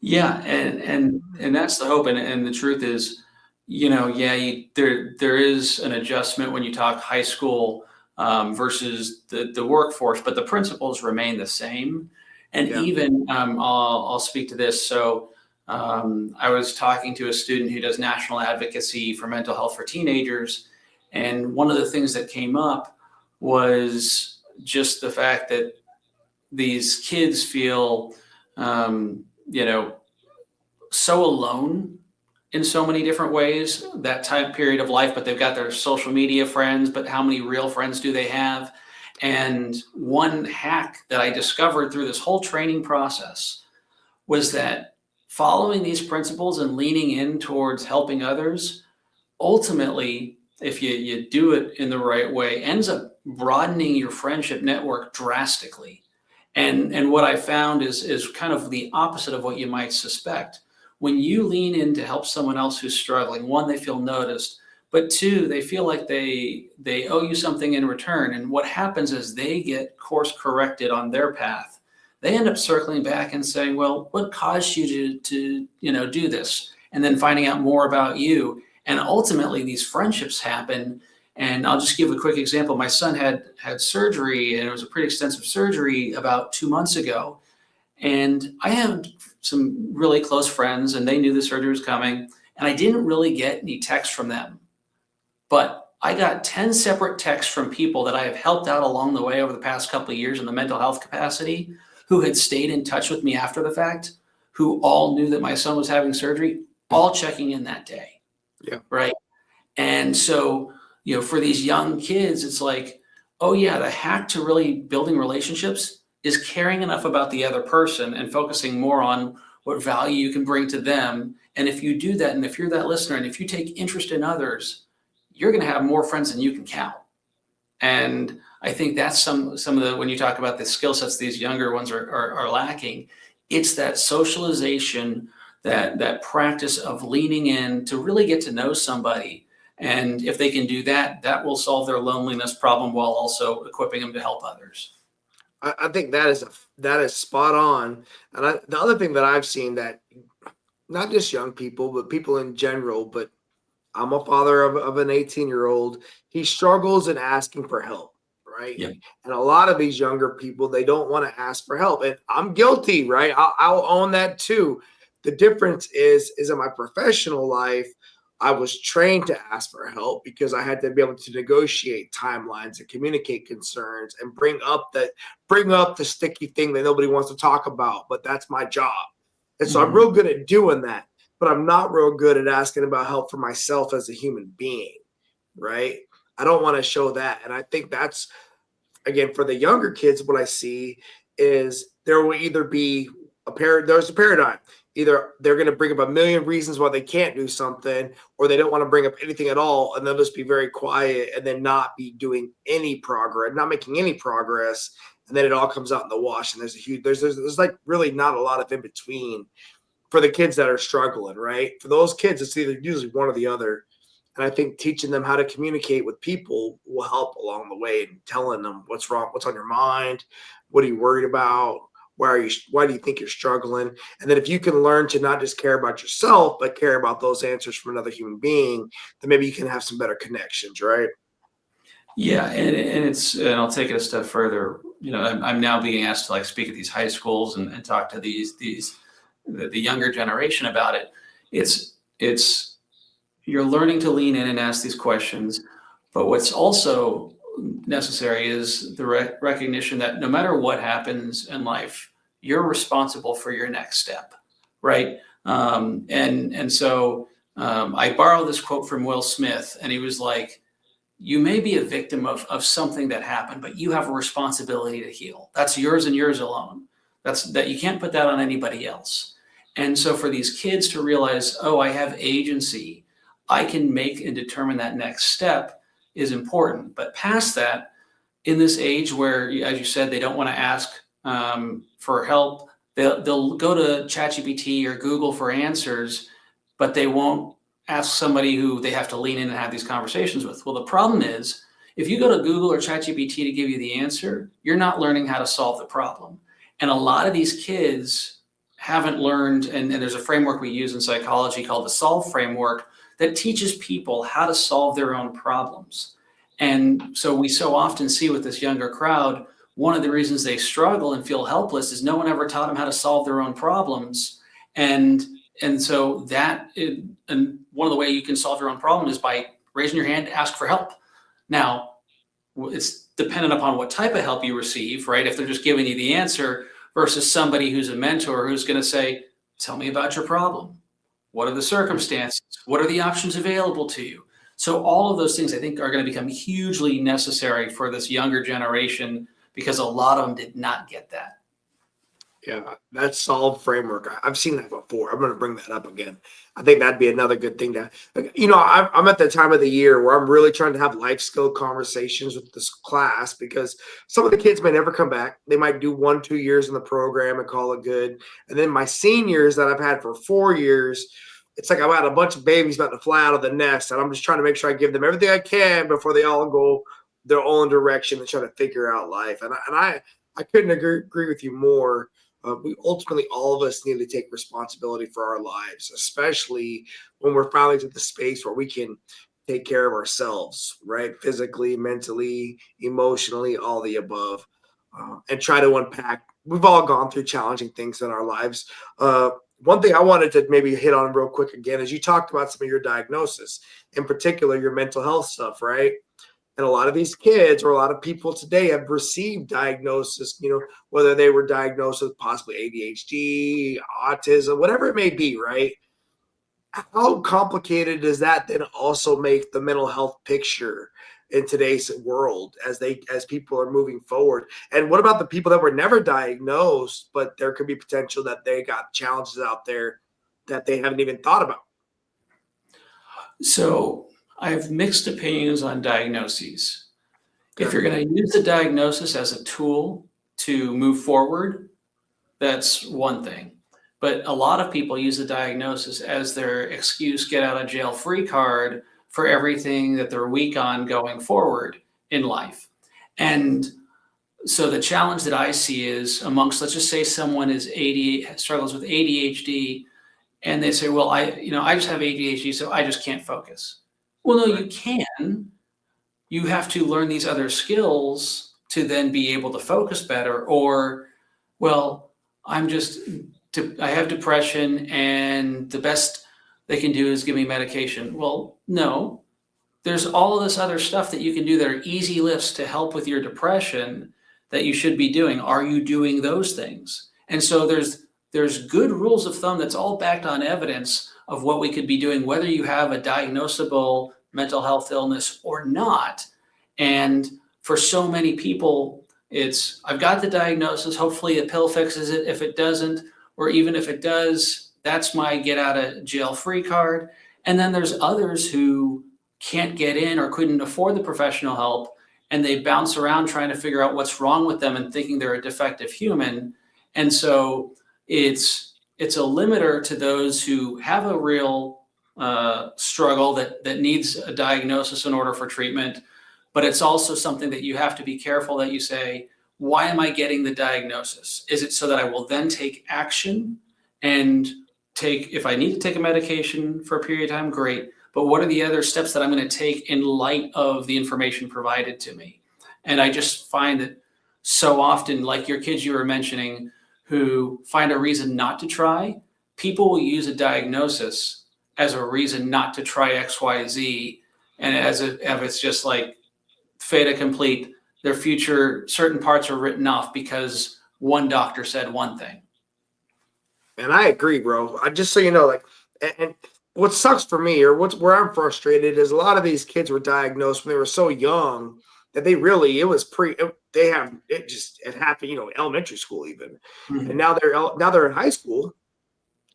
Yeah, and that's the hope, and the truth is, there is an adjustment when you talk high school versus the workforce, but the principles remain the same. And even I'll speak to this. So I was talking to a student who does national advocacy for mental health for teenagers, and one of the things that came up was just the fact that these kids feel so alone in so many different ways, that time period of life, but they've got their social media friends, but how many real friends do they have? And one hack that I discovered through this whole training process was that following these principles and leaning in towards helping others, ultimately, if you do it in the right way, ends up broadening your friendship network drastically. And what I found is kind of the opposite of what you might suspect. When you lean in to help someone else who's struggling, one, they feel noticed, but two, they feel like they owe you something in return. And what happens is they get course corrected on their path. They end up circling back and saying, well, what caused you to do this? And then finding out more about you. And ultimately these friendships happen. And I'll just give a quick example. My son had surgery, and it was a pretty extensive surgery about 2 months ago. And I had some really close friends, and they knew the surgery was coming, and I didn't really get any texts from them. But I got 10 separate texts from people that I have helped out along the way over the past couple of years in the mental health capacity, who had stayed in touch with me after the fact, who all knew that my son was having surgery, all checking in that day. Yeah. Right. And so, for these young kids, it's like, oh yeah, the hack to really building relationships is caring enough about the other person and focusing more on what value you can bring to them. And if you do that, and if you're that listener, and if you take interest in others, you're going to have more friends than you can count. And I think that's some of the, when you talk about the skill sets these younger ones are lacking, it's that socialization, that practice of leaning in to really get to know somebody. And if they can do that, that will solve their loneliness problem while also equipping them to help others. I think that is spot on. And the other thing that I've seen, that not just young people, but people in general, but I'm a father of an 18-year-old. He struggles in asking for help, right? Yep. And a lot of these younger people, they don't want to ask for help. And I'm guilty, right? I'll own that too. The difference is in my professional life, I was trained to ask for help because I had to be able to negotiate timelines and communicate concerns and bring up the sticky thing that nobody wants to talk about, but that's my job. And so I'm real good at doing that, but I'm not real good at asking about help for myself as a human being, right? I don't want to show that. And I think that's, again, for the younger kids, what I see is there will either be there's a paradigm. either they're going to bring up a million reasons why they can't do something, or they don't want to bring up anything at all, and they'll just be very quiet and then not be doing any progress, not making any progress, and then it all comes out in the wash. And there's like really not a lot of in between for the kids that are struggling, right? For those kids, it's either usually one or the other. And I think teaching them how to communicate with people will help along the way, and telling them what's wrong, what's on your mind, what are you worried about, why do you think you're struggling? And then if you can learn to not just care about yourself, but care about those answers from another human being, then maybe you can have some better connections, right? Yeah, and I'll take it a step further. I'm now being asked to like speak at these high schools and talk to the younger generation about it. It's you're learning to lean in and ask these questions, but what's also necessary is the recognition that no matter what happens in life, you're responsible for your next step, right? So I borrowed this quote from Will Smith, and he was like, "You may be a victim of something that happened, but you have a responsibility to heal. That's yours and yours alone. That you can't put that on anybody else." And so for these kids to realize, oh, I have agency, I can make and determine that next step is important. But past that, in this age where, as you said, they don't want to ask for help, they'll go to ChatGPT or Google for answers, but they won't ask somebody who they have to lean in and have these conversations with. Well, the problem is, if you go to Google or ChatGPT to give you the answer, you're not learning how to solve the problem. And a lot of these kids haven't learned, and there's a framework we use in psychology called the SOLVE framework that teaches people how to solve their own problems. And so we so often see with this younger crowd, one of the reasons they struggle and feel helpless is no one ever taught them how to solve their own problems. And so and one of the ways you can solve your own problem is by raising your hand to ask for help. Now, it's dependent upon what type of help you receive, right? If they're just giving you the answer versus somebody who's a mentor who's going to say, "Tell me about your problem. What are the circumstances? What are the options available to you?" So all of those things I think are going to become hugely necessary for this younger generation, because a lot of them did not get that. Yeah, that SOLVE framework. I've seen that before. I'm going to bring that up again. I think that'd be another good thing to, I'm at the time of the year where I'm really trying to have life skill conversations with this class, because some of the kids may never come back. They might do 1-2 years in the program and call it good. And then my seniors that I've had for 4 years, it's like I've got a bunch of babies about to fly out of the nest, and I'm just trying to make sure I give them everything I can before they all go their own direction and try to figure out life. And I couldn't agree with you more. We ultimately, all of us need to take responsibility for our lives, especially when we're finally to the space where we can take care of ourselves, right? Physically, mentally, emotionally, all the above, and try to unpack. We've all gone through challenging things in our lives. One thing I wanted to maybe hit on real quick again is you talked about some of your diagnosis, in particular your mental health stuff, right? And a lot of these kids or a lot of people today have received diagnosis, whether they were diagnosed with possibly ADHD, autism, whatever it may be, right? How complicated does that then also make the mental health picture in today's world as people are moving forward? And what about the people that were never diagnosed, but there could be potential that they got challenges out there that they haven't even thought about? So I have mixed opinions on diagnoses. If you're going to use the diagnosis as a tool to move forward, that's one thing. But a lot of people use the diagnosis as their excuse, get out of jail free card for everything that they're weak on going forward in life. And so the challenge that I see is amongst, let's just say someone struggles with ADHD, and they say, well, I just have ADHD, so I just can't focus. Well, no, you can. You have to learn these other skills to then be able to focus better. Or, well, I have depression and the best they can do is give me medication. Well, no, there's all of this other stuff that you can do that are easy lifts to help with your depression that you should be doing. Are you doing those things? And so there's good rules of thumb that's all backed on evidence of what we could be doing, whether you have a diagnosable mental health illness or not. And for so many people, it's, I've got the diagnosis, hopefully a pill fixes it. If it doesn't, or even if it does, That's my get out of jail free card. And then there's others who can't get in or couldn't afford the professional help, and they bounce around trying to figure out what's wrong with them and thinking they're a defective human. And so it's a limiter to those who have a real struggle that needs a diagnosis in order for treatment. But it's also something that you have to be careful that you say, why am I getting the diagnosis? Is it so that I will then take action and if I need to take a medication for a period of time, great. But what are the other steps that I'm going to take in light of the information provided to me? And I just find that so often, like your kids you were mentioning, who find a reason not to try, people will use a diagnosis as a reason not to try X, Y, Z. And as if it's just like fait accompli, their future, certain parts are written off because one doctor said one thing. And I agree, bro. I just so you know, like, and what sucks for me, or where I'm frustrated, is a lot of these kids were diagnosed when they were so young that it happened, elementary school even, Mm-hmm. and now they're in high school,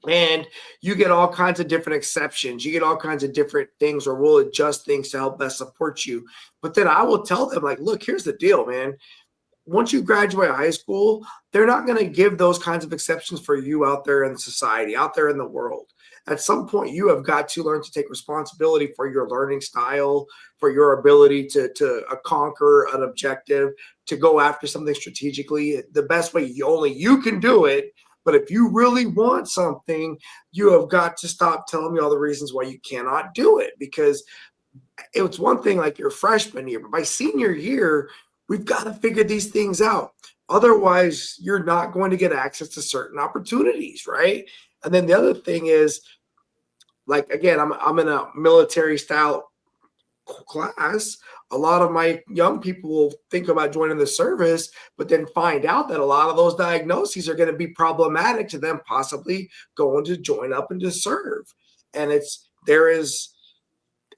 and you get all kinds of different exceptions, you get all kinds of different things, or we'll adjust things to help best support you. But then I will tell them, like, look, here's the deal, man. Once you graduate high school, they're not going to give those kinds of exceptions for you out there in society, out there in the world. At some point, you have got to learn to take responsibility for your learning style, for your ability to conquer an objective, to go after something strategically. The best way only you can do it. But if you really want something, you have got to stop telling me all the reasons why you cannot do it. Because it's one thing like your freshman year, but by senior year, we've got to figure these things out. Otherwise, you're not going to get access to certain opportunities, right? And then the other thing is, like, again, I'm in a military style class. A lot of my young people will think about joining the service, but then find out that a lot of those diagnoses are going to be problematic to them possibly going to join up and to serve. And it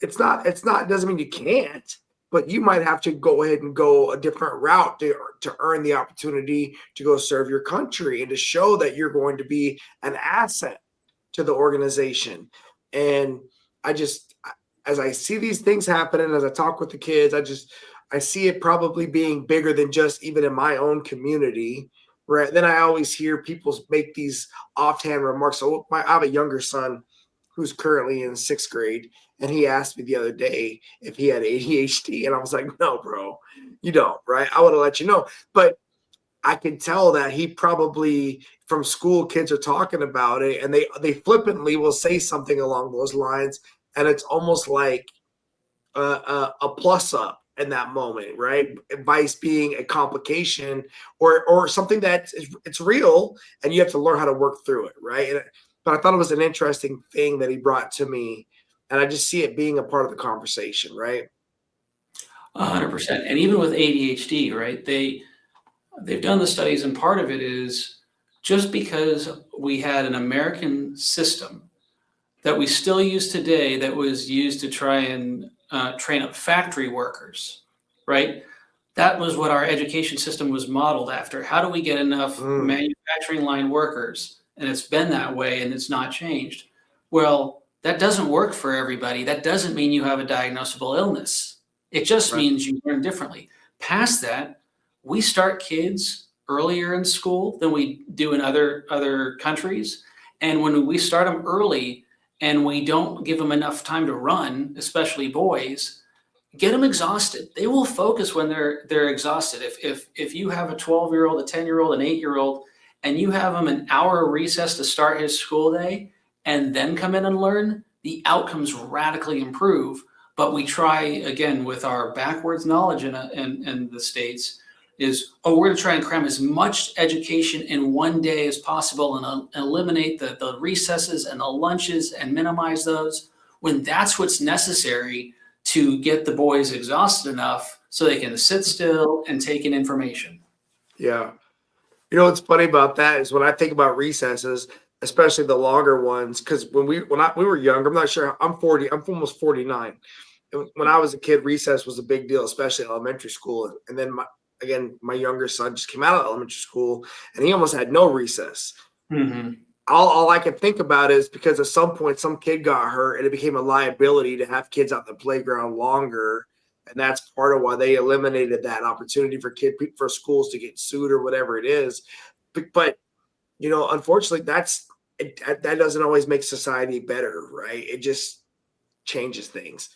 doesn't mean you can't, but you might have to go ahead and go a different route to earn the opportunity to go serve your country and to show that you're going to be an asset to the organization. And as I see these things happening, as I talk with the kids, I see it probably being bigger than just even in my own community. Right. Then I always hear people make these offhand remarks. So I have a younger son who's currently in 6th grade. And he asked me the other day if he had ADHD. And I was like, no, bro, you don't. Right. I would have let you know. But I can tell that he probably from school, kids are talking about it, and they flippantly will say something along those lines. And it's almost like a plus up in that moment, right? Advice being a complication or something it's real, and you have to learn how to work through it, right? But I thought it was an interesting thing that he brought to me, and I just see it being a part of the conversation, right? 100%. And even with ADHD, right? They've done the studies, and part of it is just because we had an American system that we still use today that was used to try and train up factory workers, right? That was what our education system was modeled after. How do we get enough manufacturing line workers? And it's been that way, and it's not changed. Well, that doesn't work for everybody. That doesn't mean you have a diagnosable illness. It just means you learn differently. Past that, we start kids earlier in school than we do in other countries. And when we start them early and we don't give them enough time to run, especially boys, get them exhausted. They will focus when they're exhausted. If you have a 12-year-old, a 10-year-old, an 8-year-old, and you have him an hour recess to start his school day and then come in and learn, the outcomes radically improve. But we try, again, with our backwards knowledge in the States, we're going to try and cram as much education in one day as possible and eliminate the recesses and the lunches and minimize those, when that's what's necessary to get the boys exhausted enough so they can sit still and take in information. Yeah. You know what's funny about that is when I think about recesses, especially the longer ones, because when we were younger, I'm not sure, I'm 40, I'm almost 49. And when I was a kid, recess was a big deal, especially in elementary school. And then my younger son just came out of elementary school and he almost had no recess. Mm-hmm. all I can think about is because at some point some kid got hurt and it became a liability to have kids out the playground longer. And that's part of why they eliminated that opportunity for schools to get sued or whatever it is. But unfortunately, that doesn't always make society better, right? It just changes things.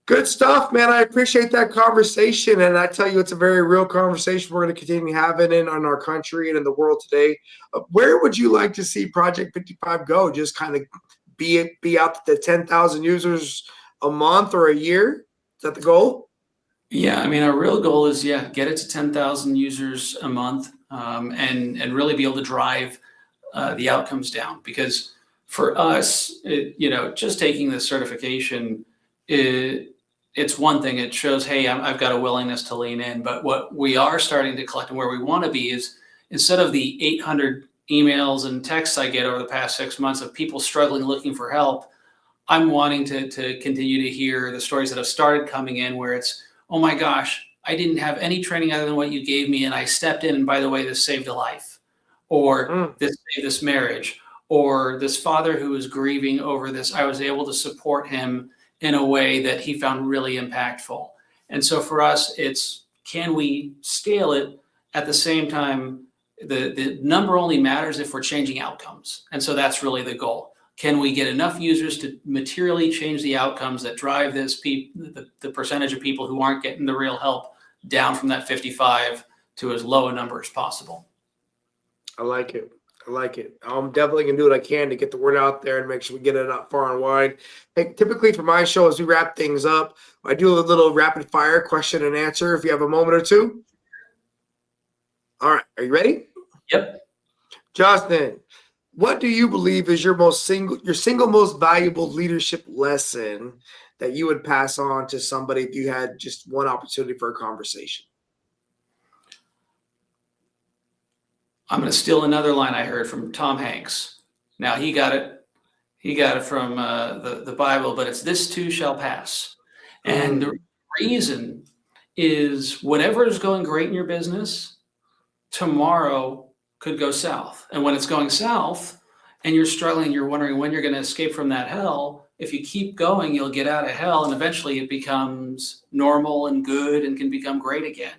Good stuff, man. I appreciate that conversation. And I tell you, it's a very real conversation we're going to continue having in our country and in the world today. Where would you like to see Project 55 go? Just kind of be out to the 10,000 users a month or a year? Is that the goal? Yeah, I mean, our real goal is, get it to 10,000 users a month, and really be able to drive the outcomes down. Because for us, just taking this certification, it's one thing. It shows, hey, I've got a willingness to lean in. But what we are starting to collect and where we want to be is, instead of the 800 emails and texts I get over the past 6 months of people struggling, looking for help, I'm wanting to continue to hear the stories that have started coming in where it's, oh my gosh, I didn't have any training other than what you gave me, and I stepped in, and by the way, this saved a life, or this saved this marriage, or this father who was grieving over this, I was able to support him in a way that he found really impactful. And so for us, it's, can we scale it? At the same time, the number only matters if we're changing outcomes. And so that's really the goal. Can we get enough users to materially change the outcomes that drive this the percentage of people who aren't getting the real help down from that 55 to as low a number as possible? I like it. I'm definitely going to do what I can to get the word out there and make sure we get it out far and wide. Hey, typically for my show, as we wrap things up, I do a little rapid fire question and answer if you have a moment or two. All right. Are you ready? Yep. Justin, what do you believe is your single most valuable leadership lesson that you would pass on to somebody if you had just one opportunity for a conversation? I'm going to steal another line I heard from Tom Hanks. Now he got it from the Bible, but it's, this too shall pass. And the reason is, whatever is going great in your business, tomorrow could go south. And when it's going south and you're struggling, you're wondering when you're going to escape from that hell, if you keep going, you'll get out of hell, and eventually it becomes normal and good and can become great again.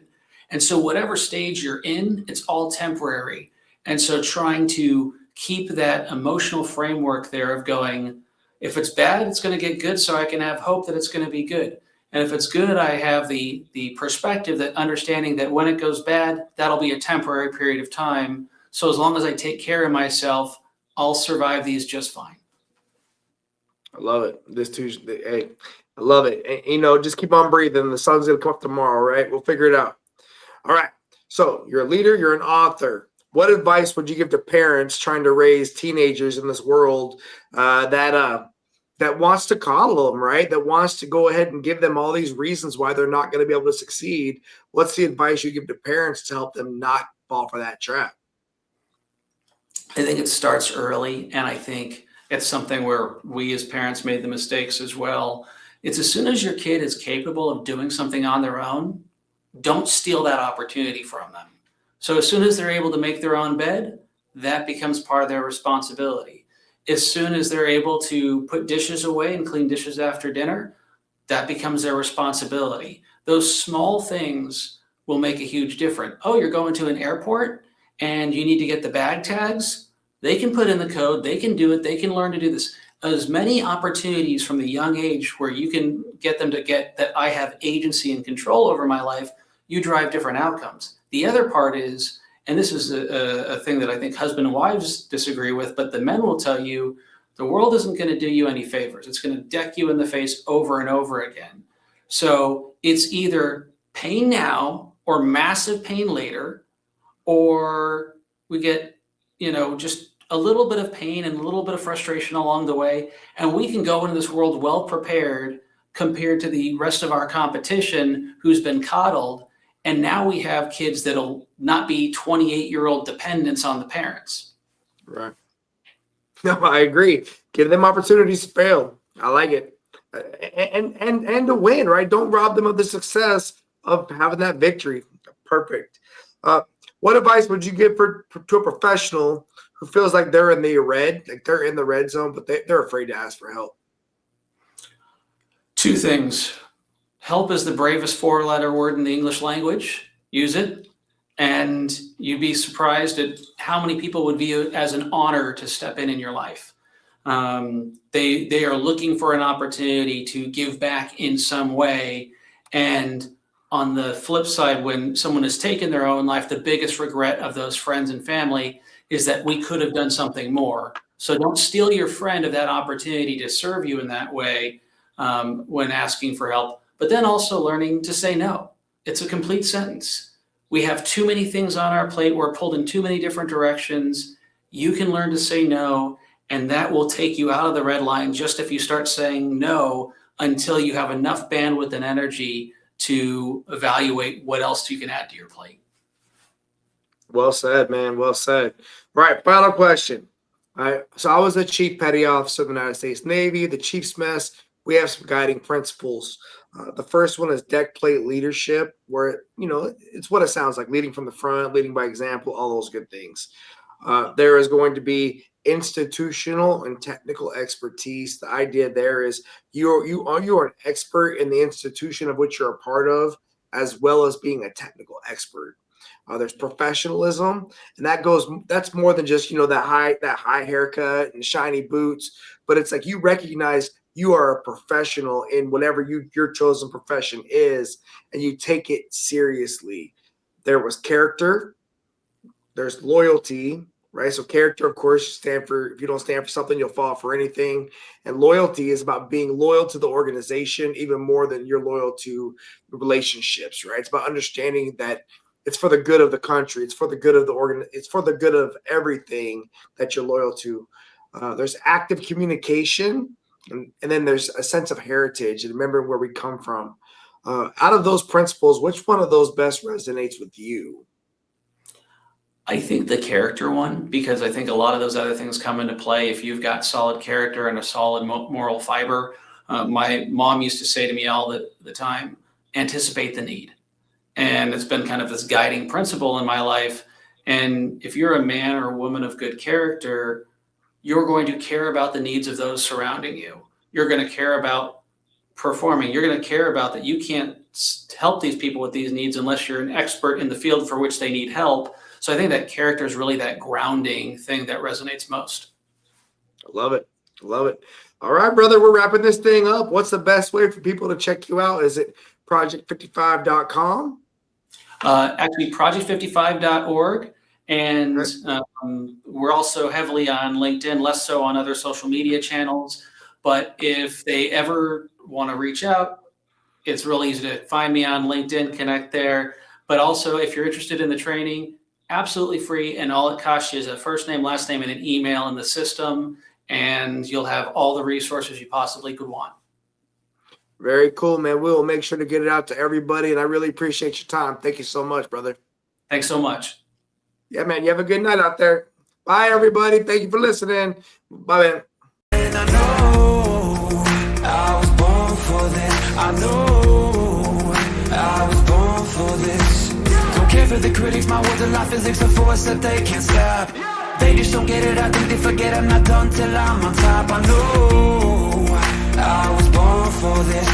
And so whatever stage you're in, it's all temporary. And so trying to keep that emotional framework there of going, if it's bad, it's going to get good, so I can have hope that it's going to be good. And if it's good, I have the perspective, that understanding that when it goes bad, that'll be a temporary period of time. So as long as I take care of myself, I'll survive these just fine. I love it. Hey, I love it. And, just keep on breathing. The sun's going to come up tomorrow, right? We'll figure it out. All right. So you're a leader, you're an author. What advice would you give to parents trying to raise teenagers in this world that wants to coddle them, right? That wants to go ahead and give them all these reasons why they're not going to be able to succeed? What's the advice you give to parents to help them not fall for that trap? I think it starts early, and I think it's something where we as parents made the mistakes as well. It's, as soon as your kid is capable of doing something on their own, don't steal that opportunity from them. So as soon as they're able to make their own bed, that becomes part of their responsibility. As soon as they're able to put dishes away and clean dishes after dinner, that becomes their responsibility. Those small things will make a huge difference. Oh, you're going to an airport and you need to get the bag tags? They can put in the code, they can do it, they can learn to do this. As many opportunities from the young age where you can get them to get that I have agency and control over my life, you drive different outcomes. The other part is, and this is a thing that I think husband and wives disagree with, but the men will tell you, the world isn't going to do you any favors. It's going to deck you in the face over and over again. So it's either pain now or massive pain later, or we get, just a little bit of pain and a little bit of frustration along the way. And we can go into this world well prepared compared to the rest of our competition who's been coddled. And now we have kids that'll not be 28-year-old dependents on the parents. Right. No, I agree. Give them opportunities to fail. I like it. And to win, right? Don't rob them of the success of having that victory. Perfect. What advice would you give to a professional who feels like they're in the red zone, but they're afraid to ask for help? Two things. Help is the bravest four-letter word in the English language. Use it. And you'd be surprised at how many people would view it as an honor to step in your life. They are looking for an opportunity to give back in some way. And on the flip side, when someone has taken their own life, the biggest regret of those friends and family is that we could have done something more. So don't steal your friend of that opportunity to serve you in that way when asking for help. But then also learning to say no. It's a complete sentence. We have too many things on our plate. We're pulled in too many different directions. You can learn to say no, and that will take you out of the red line just if you start saying no until you have enough bandwidth and energy to evaluate what else you can add to your plate. Well said, man. Well said. Right. Final question. All right. So I was a Chief Petty Officer of the United States Navy, the Chief's Mess. We have some guiding principles. The first one is deck plate leadership, where, it's what it sounds like: leading from the front, leading by example, all those good things. There is going to be institutional and technical expertise. The idea there is you are an expert in the institution of which you're a part of, as well as being a technical expert. There's professionalism, and that's more than just that high haircut and shiny boots, but it's like you recognize you are a professional in whatever your chosen profession is, and you take it seriously. There was character, there's loyalty, right? So character, of course, if you don't stand for something, you'll fall for anything. And loyalty is about being loyal to the organization even more than you're loyal to relationships, right? It's about understanding that it's for the good of the country. It's for the good of the it's for the good of everything that you're loyal to. There's active communication, and then there's a sense of heritage and remembering where we come from. Out of those principles, which one of those best resonates with you? I think the character one, because I think a lot of those other things come into play. If you've got solid character and a solid moral fiber, my mom used to say to me all the time, anticipate the need. And it's been kind of this guiding principle in my life. And if you're a man or a woman of good character, you're going to care about the needs of those surrounding you. You're going to care about performing. You're going to care about that you can't help these people with these needs unless you're an expert in the field for which they need help. So I think that character is really that grounding thing that resonates most. I love it. Love it. All right, brother, we're wrapping this thing up. What's the best way for people to check you out? Is it project55.com? Actually, project55.org. And we're also heavily on LinkedIn, less so on other social media channels. But if they ever want to reach out, it's really easy to find me on LinkedIn, connect there. But also, if you're interested in the training, absolutely free. And all it costs you is a first name, last name, and an email in the system. And you'll have all the resources you possibly could want. Very cool, man. We will make sure to get it out to everybody. And I really appreciate your time. Thank you so much, brother. Thanks so much. Yeah, man. You have a good night out there. Bye, everybody. Thank you for listening. Bye, man. And I know I was born for this. I know I was born for this. Don't care for the critics. My words are like physics, a force that they can't stop. They just don't get it. I think they forget I'm not done till I'm on top. I know I was born for this.